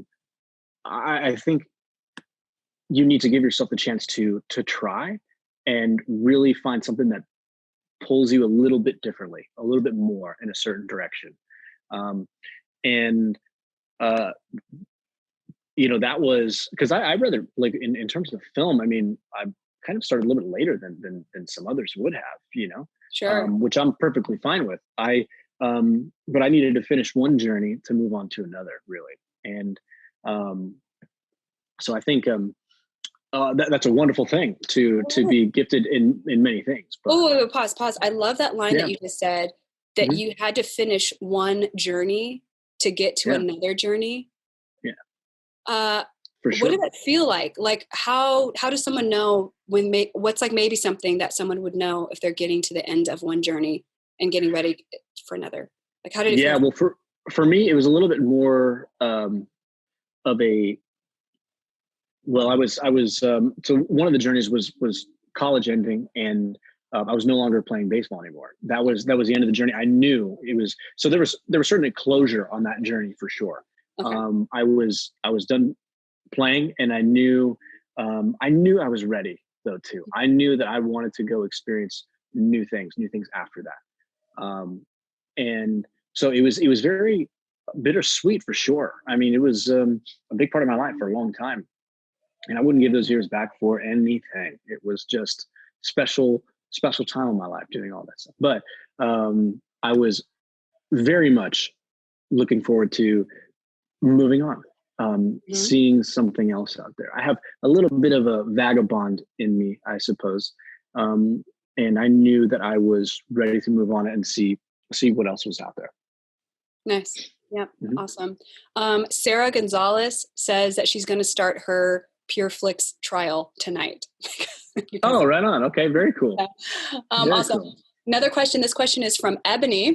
I think you need to give yourself the chance to try and really find something that pulls you a little bit differently, a little bit more in a certain direction. That was because I rather like in terms of film, I mean, I kind of started a little bit later than some others would have, Sure. Which I'm perfectly fine with. But I needed to finish one journey to move on to another, really. And so I think that's a wonderful thing to be gifted in many things. But, pause. I love that line that you just said, that you had to finish one journey to get to another journey. Yeah. For sure. What did that feel like? Like how does someone know what's like maybe something that someone would know if they're getting to the end of one journey and getting ready for another? Like how did it feel like? Well, for me, it was a little bit more of a. Well, I was so one of the journeys was college ending, and I was no longer playing baseball anymore. That was the end of the journey. I knew it was. So there was certainly closure on that journey for sure. Okay. I was done playing, and I knew I was ready though too. I knew that I wanted to go experience new things after that. And so it was very bittersweet for sure. I mean, it was a big part of my life for a long time. And I wouldn't give those years back for anything. It was just special time in my life doing all that stuff. But I was very much looking forward to moving on, seeing something else out there. I have a little bit of a vagabond in me, I suppose. And I knew that I was ready to move on and see what else was out there. Nice. Yep. Mm-hmm. Awesome. Sarah Gonzalez says that she's going to start her Pure Flix trial tonight. Oh, right on. Okay. Very cool. Yeah. Awesome. Cool. Another question. This question is from Ebony.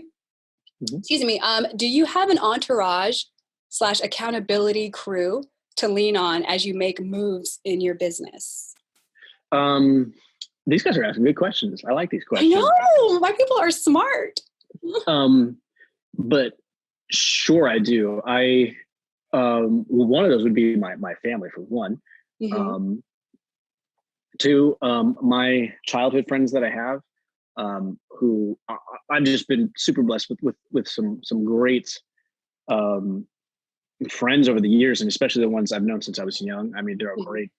Mm-hmm. Excuse me. Do you have an entourage / accountability crew to lean on as you make moves in your business? These guys are asking good questions. I like these questions. I know. My people are smart. But sure, I do. One of those would be my family for one. Mm-hmm. Two, my childhood friends that I have, who I've just been super blessed with some great friends over the years, and especially the ones I've known since I was young. I mean, they're a great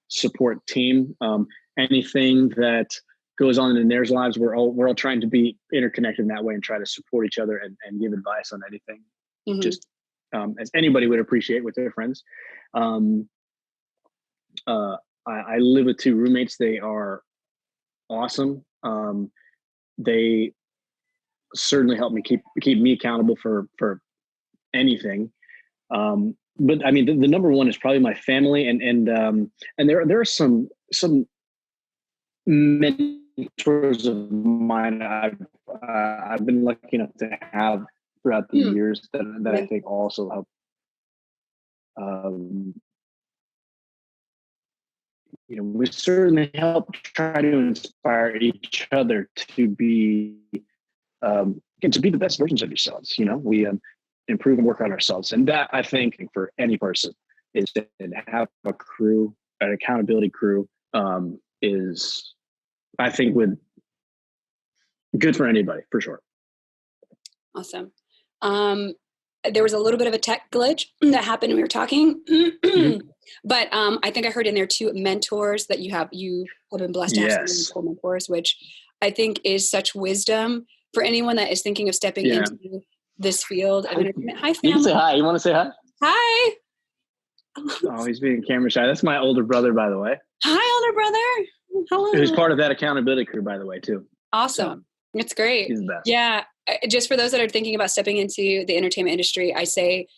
support team. Anything that goes on in their lives, we're all trying to be interconnected in that way and try to support each other and give advice on anything, just as anybody would appreciate with their friends. I live with two roommates. They are awesome. They certainly help me keep me accountable for anything. But I mean, the number one is probably my family, and there are some mentors of mine I've been lucky enough to have throughout the years that I think also help. We certainly help try to inspire each other to be the best versions of yourselves. We improve and work on ourselves, and that I think for any person is to have a crew, an accountability crew, is I think good for anybody for sure. Awesome. There was a little bit of a tech glitch that happened when we were talking, but I think I heard in there too mentors that you have been blessed to have some mentors, which I think is such wisdom for anyone that is thinking of stepping into this field of entertainment. Hi, You family. can say hi. You want to say hi? Hi. Oh, he's being camera shy. That's my older brother, by the way. Hi, older brother. Hello. Who's part of that accountability crew, by the way, too. Awesome. It's great. He's the best. Yeah. Just for those that are thinking about stepping into the entertainment industry, I say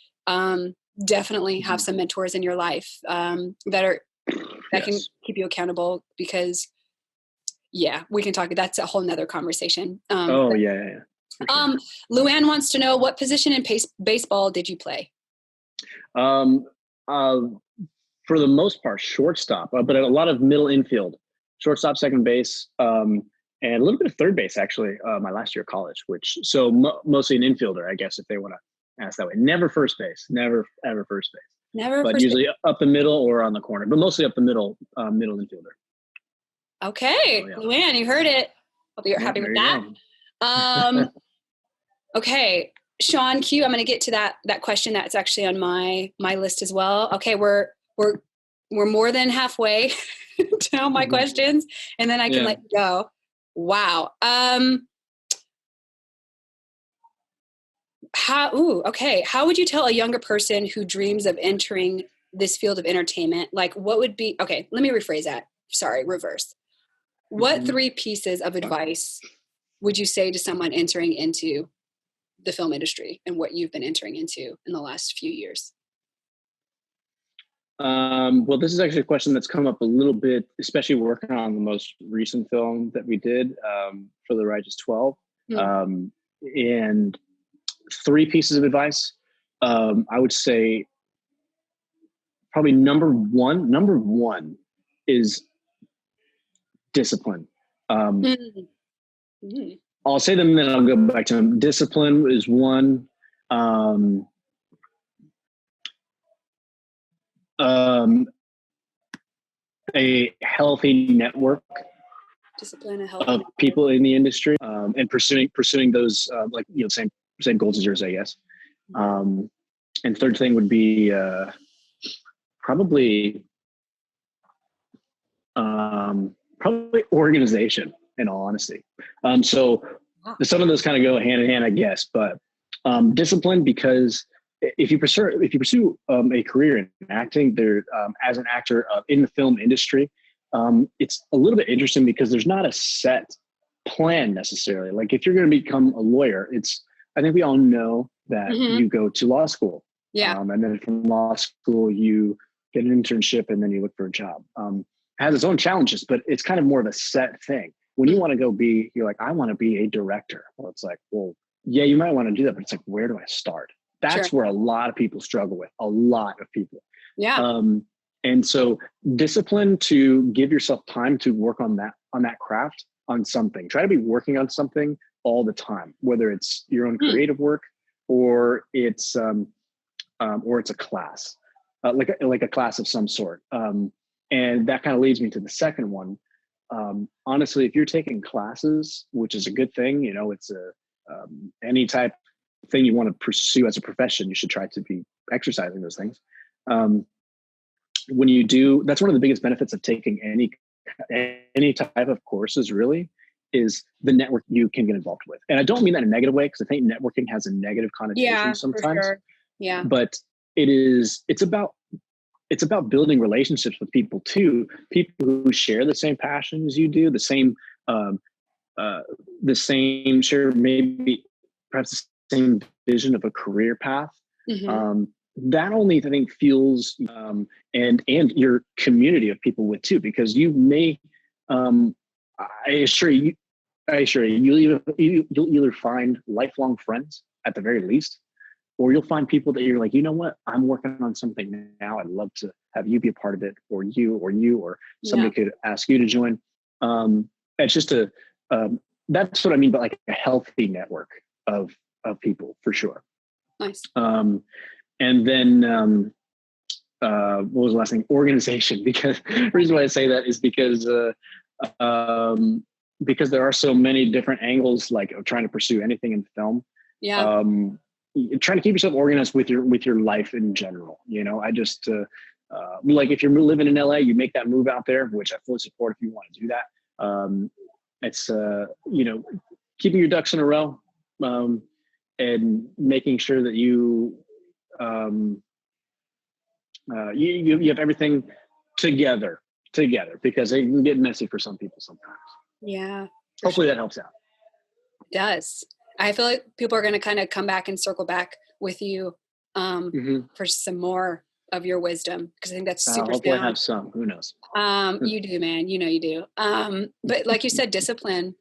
definitely have some mentors in your life that can keep you accountable, because we can talk. That's a whole nother conversation. Yeah. Sure. Luann wants to know, what position in baseball did you play? For the most part, shortstop, but a lot of middle infield, shortstop, second base, and a little bit of third base, actually, my last year of college, mostly an infielder, I guess, if they want to ask that way. Never first base, never, ever first base. Never, but usually up the middle or on the corner, but mostly up the middle infielder. Okay. Luann, you heard it. Hope you're happy with that. Okay. Sean Q, I'm going to get to that question. That's actually on my list as well. Okay. We're more than halfway to all my questions, and then I can let you go. Wow. How would you tell a younger person who dreams of entering this field of entertainment? Like, what would be, okay, let me rephrase that. Sorry, reverse. What 3 pieces of advice would you say to someone entering into the film industry and what you've been entering into in the last few years? Well, this is actually a question that's come up a little bit, especially working on the most recent film that we did for The Righteous 12. And 3 pieces of advice. I would say probably number one is discipline. I'll say them, then I'll go back to them. Discipline is one. A healthy network of people in the industry, and pursuing those same goals as yours, I guess. And third thing would be probably organization, in all honesty. So some of those kind of go hand in hand, I guess, but discipline, because if you pursue a career in acting, there as an actor in the film industry, it's a little bit interesting because there's not a set plan necessarily. Like if you're going to become a lawyer, I think we all know that you go to law school, and then from law school you get an internship and then you look for a job. It has its own challenges, but it's kind of more of a set thing. When you want to go you're like, I want to be a director. Well, it's like, well, yeah, you might want to do that, but it's like, where do I start? That's where a lot of people struggle with, a lot of people. Yeah. And so discipline to give yourself time to work on that craft, on something. Try to be working on something all the time, whether it's your own creative work or it's a class, like a class of some sort. And that kind of leads me to the second one. Honestly, if you're taking classes, which is a good thing, it's any type thing you want to pursue as a profession, you should try to be exercising those things. When you do, that's one of the biggest benefits of taking any type of courses, really, is the network you can get involved with. And I don't mean that in a negative way, because I think networking has a negative connotation sometimes. For sure. Yeah. But it's about building relationships with people too, people who share the same passion as you do, share maybe perhaps the same vision of a career path. That only, I think, fuels and your community of people with too, because you may, I assure you, you'll either find lifelong friends at the very least, or you'll find people that you're like, you know what, I'm working on something now. I'd love to have you be a part of it, or somebody could ask you to join. It's just that's what I mean by like a healthy network of people, for sure. Nice. And then what was the last thing? Organization. Because the reason why I say that is because there are so many different angles, like of trying to pursue anything in film. Yeah. Trying to keep yourself organized with your life in general. I just like if you're living in LA, you make that move out there, which I fully support if you want to do that. It's keeping your ducks in a row. and making sure that you have everything together, because it can get messy for some people sometimes. Yeah. Hopefully that helps out. It does. I feel like people are going to kind of come back and circle back with you for some more of your wisdom, because I think that's super hopefully sound. I have some. Who knows? You do, man. You know you do. But like you said, discipline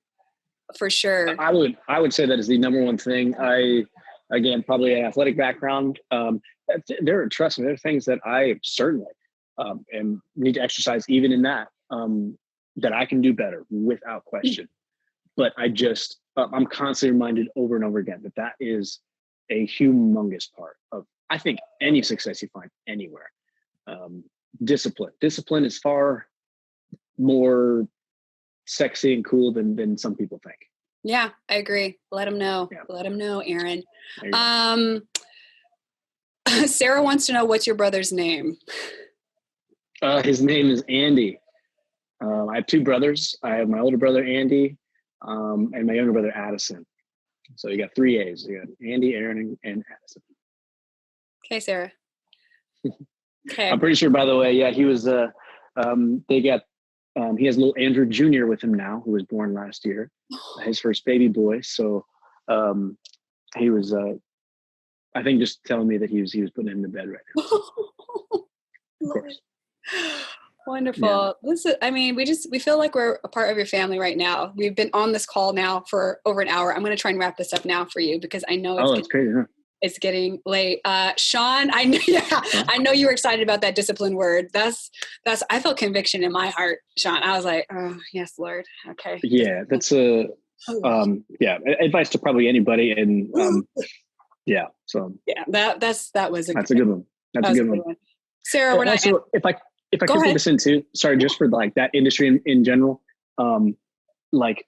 for sure. I would say that is the number one thing. Again, probably an athletic background. Trust me, there are things that I certainly and need to exercise even in that I can do better without question. But I'm constantly reminded over and over again that is a humongous part of, I think, any success you find anywhere. Discipline is far more sexy and cool than some people think. Yeah, I agree. Let them know. Yeah. Let them know, Aaron. Sarah wants to know, what's your brother's name? His name is Andy. I have two brothers. I have my older brother, Andy, and my younger brother, Addison. So you got 3 A's. You got Andy, Aaron, and Addison. Okay, Sarah. Okay. I'm pretty sure, by the way, yeah, he was, he has little Andrew Jr. with him now, who was born last year, his first baby boy. So he was, I think, just telling me that he was putting him to bed right now. So, of course. Wonderful. Yeah. We feel like we're a part of your family right now. We've been on this call now for over an hour. I'm going to try and wrap this up now for you, because I know it's crazy, huh? It's getting late. Sean, I know you were excited about that discipline word. I felt conviction in my heart, Sean. I was like, oh yes, Lord. Okay. Yeah, that's advice to probably anybody. And so that was a good one. That's a good one. Sarah, we're not. Also, if I can put this in too, sorry, just for like that industry in general, like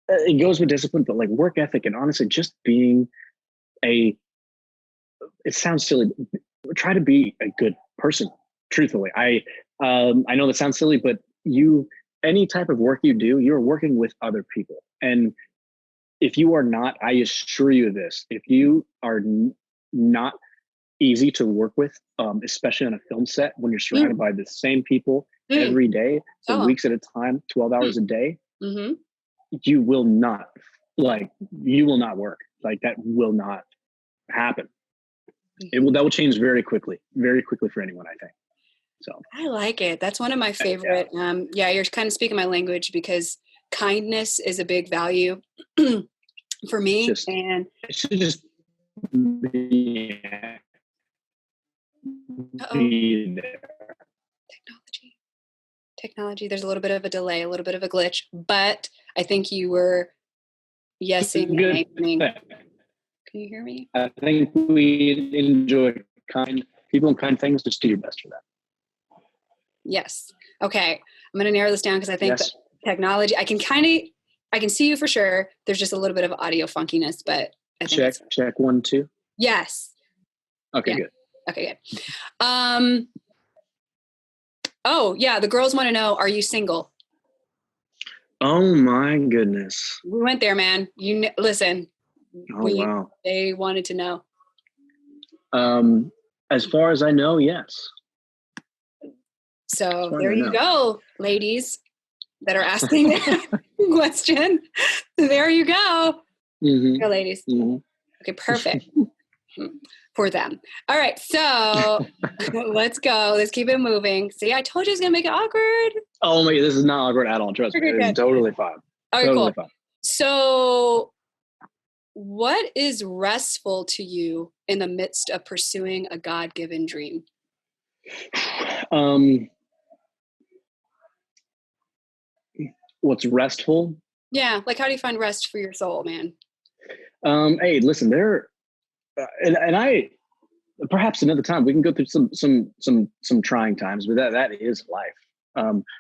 it goes with discipline, but like work ethic, and honestly, just being it sounds silly, but try to be a good person. Truthfully, I know that sounds silly, but any type of work you do, you're working with other people, and if you are not, I assure you this: if you are not easy to work with, especially on a film set, when you're surrounded by the same people every day for weeks at a time, 12 hours a day, you will not work. Like, that will not happen. That will change very quickly for anyone, I think. So I like it. That's one of my favorite. You're kind of speaking my language, because kindness is a big value for me. It should just be there. Technology. There's a little bit of a delay, a little bit of a glitch, but I think you were yesing and amazing. Can you hear me? I think we enjoy kind people and kind things. Just do your best for that. Yes. Okay. I'm going to narrow this down, because I think that technology, I can see you for sure. There's just a little bit of audio funkiness, but I think check 1, 2. Yes. Okay, good. Okay, good. Oh yeah. The girls want to know, are you single? Oh my goodness. We went there, man. Listen. Wow. They wanted to know. As far as I know, yes. So there you go, ladies that are asking that question. There you go. Go, ladies. Okay, perfect. For them. All right, so let's go. Let's keep it moving. See, I told you it's going to make it awkward. Oh my, this is not awkward at all. Trust me. It's totally fine. Okay, totally cool. Fine. So what is restful to you in the midst of pursuing a God-given dream? What's restful? Yeah, like how do you find rest for your soul, man? Hey, listen, and I, perhaps another time we can go through some trying times, but that is life.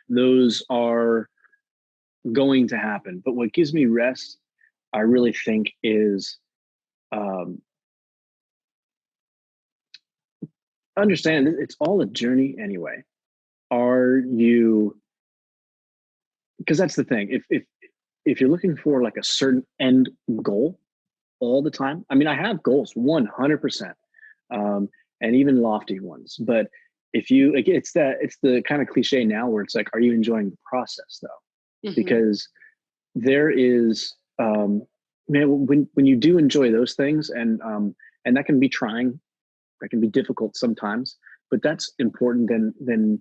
Those are going to happen. But what gives me rest, I really think, is understand it's all a journey anyway. Because that's the thing. If you're looking for like a certain end goal, all the time. I mean, I have goals 100%, and even lofty ones. But if you, like, it's the kind of cliche now where it's like, are you enjoying the process though? Mm-hmm. Because there is, man, when you do enjoy those things, and that can be trying, that can be difficult sometimes, but that's important. Then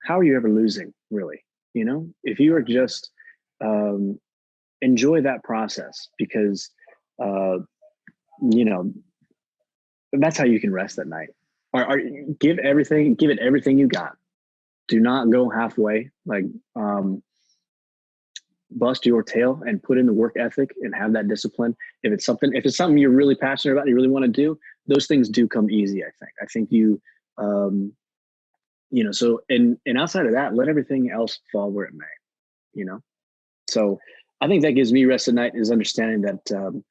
how are you ever losing, really? You know, if you are just enjoy that process, because you know, that's how you can rest at night. Give it everything you got. Do not go halfway. Like, bust your tail and put in the work ethic and have that discipline. If it's something you're really passionate about and you really want to do, those things do come easy. I think you, you know, so, and outside of that, let everything else fall where it may, you know? So I think that gives me rest at night, is understanding that,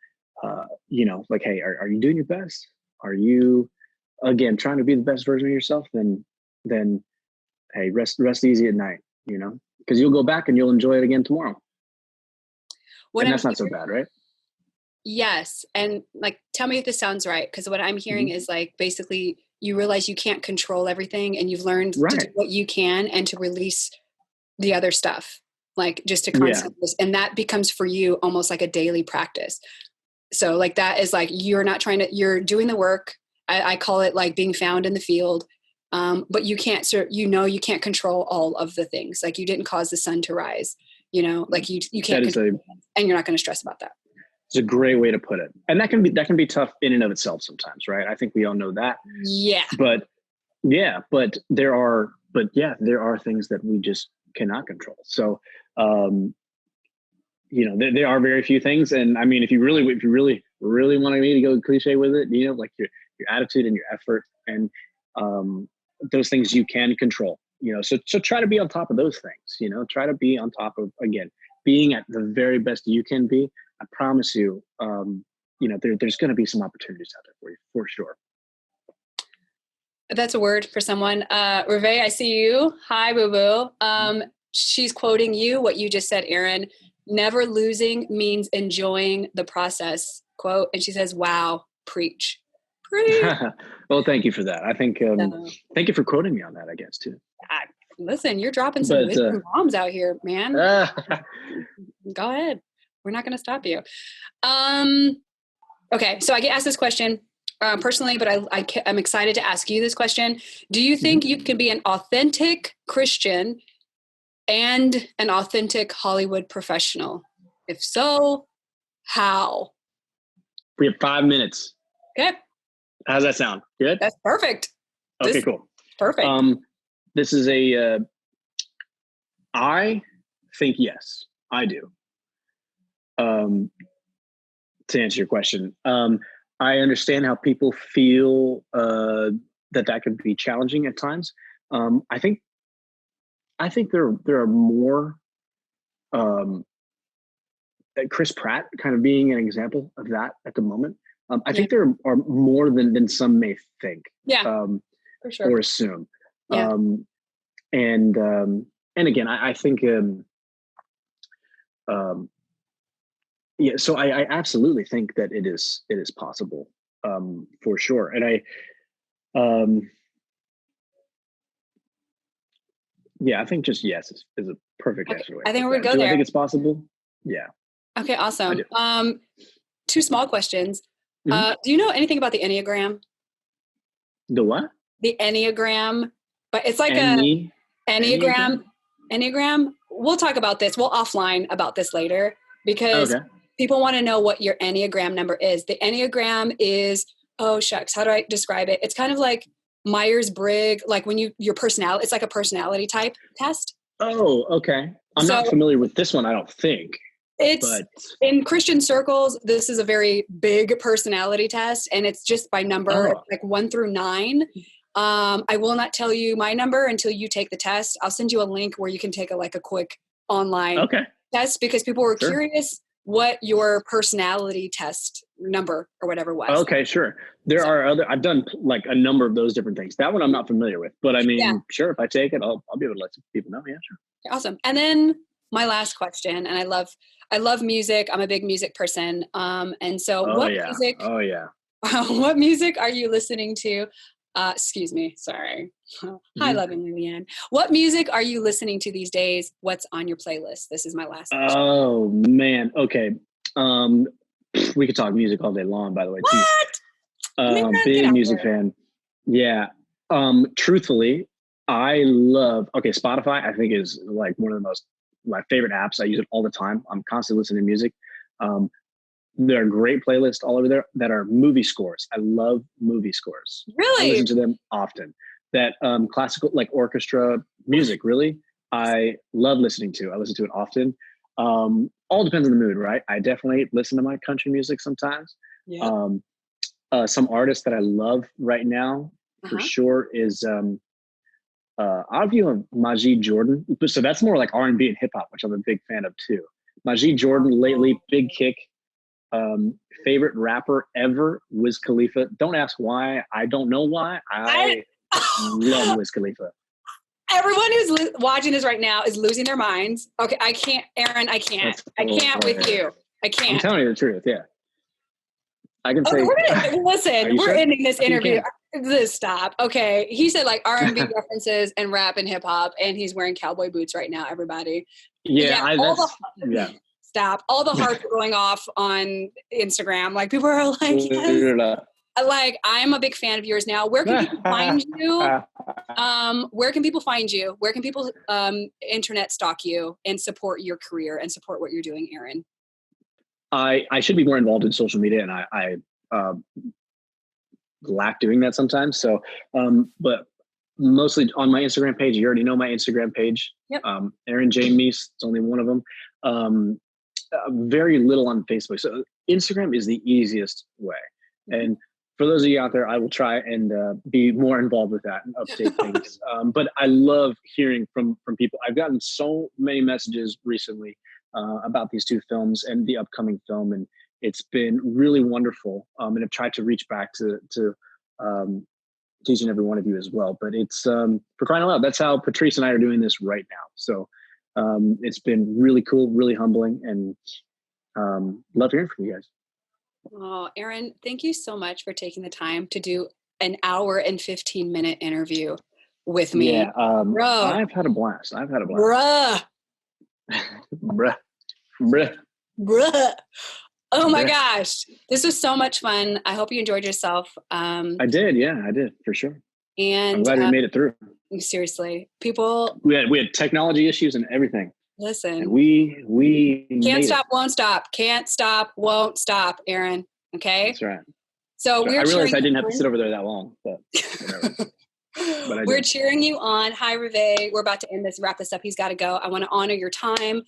you know, like, hey, are you doing your best? Are you, again, trying to be the best version of yourself? Then hey, rest easy at night, you know, because you'll go back and you'll enjoy it again tomorrow. And that's not so bad, right? Yes. And like, tell me if this sounds right. Because what I'm hearing is like, basically you realize you can't control everything, and you've learned to do what you can and to release the other stuff, like just to constantly, and that becomes for you almost like a daily practice. So like, that is like, you're you're doing the work. I call it like being found in the field. But you can't, you can't control all of the things. Like, you didn't cause the sun to rise, you know, like you can't, and you're not going to stress about that. It's a great way to put it. And that can be tough in and of itself sometimes, right? I think we all know that. Yeah. But there are things that we just cannot control. So, you know, there are very few things. And I mean, if you really want me to go cliche with it, you know, like your attitude and your effort, and those things you can control, you know, so try to be on top of those things, you know, try to be on top of, again, being at the very best you can be. I promise you, you know, there's going to be some opportunities out there for you, for sure. That's a word for someone. Reve, I see you. Hi, boo boo. She's quoting you, what you just said, Aaron. Never losing means enjoying the process, quote. And she says, wow, preach. Well, thank you for that. I think, thank you for quoting me on that, I guess, too. Listen, you're dropping some wisdom bombs out here, man. Go ahead. We're not going to stop you. Okay. So I get asked this question personally, but I'm excited to ask you this question. Do you think you can be an authentic Christian and an authentic Hollywood professional? If so, how? We have 5 minutes. Okay. How's that sound? Good? That's perfect. Okay, cool. Perfect. This is I think yes, I do. To answer your question, I understand how people feel that can be challenging at times. I think there are more. Chris Pratt kind of being an example of that at the moment. I think there are more than some may think. Yeah, for sure. Or assume. Yeah. And again, I think. Yeah, so I absolutely think that it is possible, for sure. And I think just yes is a perfect answer. I think we're going to go there. I think it's possible. Yeah. Okay, awesome. 2 small questions. Do you know anything about the Enneagram? The what? The Enneagram, but it's like a Enneagram. We'll talk about this. We'll offline about this later, because people want to know what your Enneagram number is. The Enneagram is, oh shucks, how do I describe it? It's kind of like Myers-Briggs, like when your personality, it's like a personality type test. Oh, okay. I'm not familiar with this one, I don't think. In Christian circles, this is a very big personality test, and it's just by number, like 1 through 9. I will not tell you my number until you take the test. I'll send you a link where you can take a quick online test, because people were curious what your personality test number or whatever was. Okay, sure. I've done like a number of those different things. That one I'm not familiar with, but I mean, sure, if I take it, I'll be able to let some people know. Yeah, sure. Awesome. And then my last question, and I love music. I'm a big music person. And so music, what music are you listening to? Excuse me. Sorry. Hi, loving Lillian. What music are you listening to these days? What's on your playlist? This is my last question. Oh man. Okay. We could talk music all day long, by the way. What? Big music fan. Yeah. Truthfully, I love, Spotify, I think is like one of my favorite apps. I use it all the time. I'm constantly listening to music. There are great playlists all over there that are movie scores. I love movie scores. Really? I listen to them often. That classical, like orchestra music, really, I love listening to. I listen to it often. All depends on the mood, right? I definitely listen to my country music sometimes. Yeah. Some artists that I love right now, for sure, is our view of Majid Jordan. So that's more like R&B and hip hop, which I'm a big fan of too. Majid Jordan lately, big kick. Favorite rapper ever, Wiz Khalifa. Don't ask why. I don't know why. I love Wiz Khalifa. Everyone who's watching this right now is losing their minds. Okay, I can't, Aaron. I can't. I can't with you. I can't. I'm telling you the truth. Yeah, I can say. Listen, we're sure? ending this interview. Just stop. Okay, he said like R&B references and rap and hip hop, and he's wearing cowboy boots right now. Everybody. Yeah. Stop. All the hearts are going off on Instagram. Like people are like, yes. Like I'm a big fan of yours now. Where can people find you? Where can people find you? Where can people internet stalk you and support your career and support what you're doing, Aaron? I should be more involved in social media, and I lack doing that sometimes. So, but mostly on my Instagram page. You already know my Instagram page. Yep. Aaron J. Mees. It's only one of them. Very little on Facebook. So Instagram is the easiest way. And for those of you out there, I will try and be more involved with that and update things. But I love hearing from people. I've gotten so many messages recently about these two films and the upcoming film, and it's been really wonderful. And I've tried to reach back to each and every one of you as well. But it's for crying out loud, that's how Patrice and I are doing this right now. So it's been really cool, really humbling, and love hearing from you guys. Oh, Aaron, thank you so much for taking the time to do an hour and 15-minute interview with me. Yeah, I've had a blast. Bruh. Bruh. Oh my gosh. This was so much fun. I hope you enjoyed yourself. I did. Yeah, I did for sure. And I'm glad we made it through. Seriously, people. We had technology issues and everything. Listen, and we can't stop, won't stop. Can't stop, won't stop, Aaron. Okay. That's right. So I realized I didn't have to sit over there that long, but whatever. But we're cheering you on. Hi, Reve. We're about to wrap this up. He's got to go. I want to honor your time.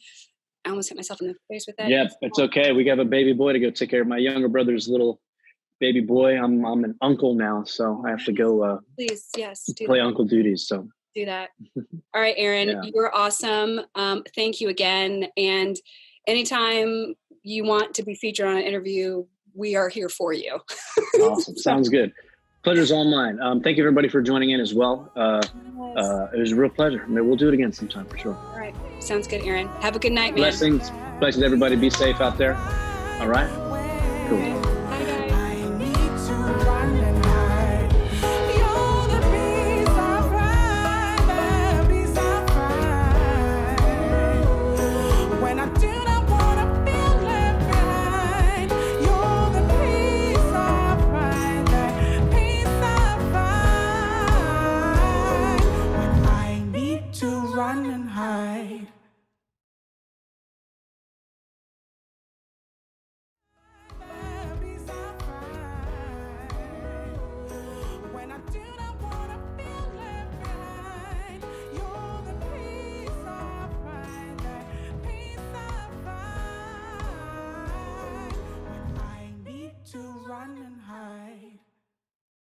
I almost hit myself in the face with that. Yeah, it's okay. We got a baby boy to go take care of. My younger brother's little baby boy. I'm an uncle now, so I have to go. Please, yes, play uncle duties. So do that. All right, Aaron, you're awesome. Thank you again. And anytime you want to be featured on an interview, we are here for you. Awesome. Sounds good. Pleasure's all mine. Thank you everybody for joining in as well. It was a real pleasure. Maybe we'll do it again sometime for sure. All right. Sounds good, Aaron. Have a good night, man. Blessings everybody. Be safe out there. All right. Cool. Bye, guys. Run and hide.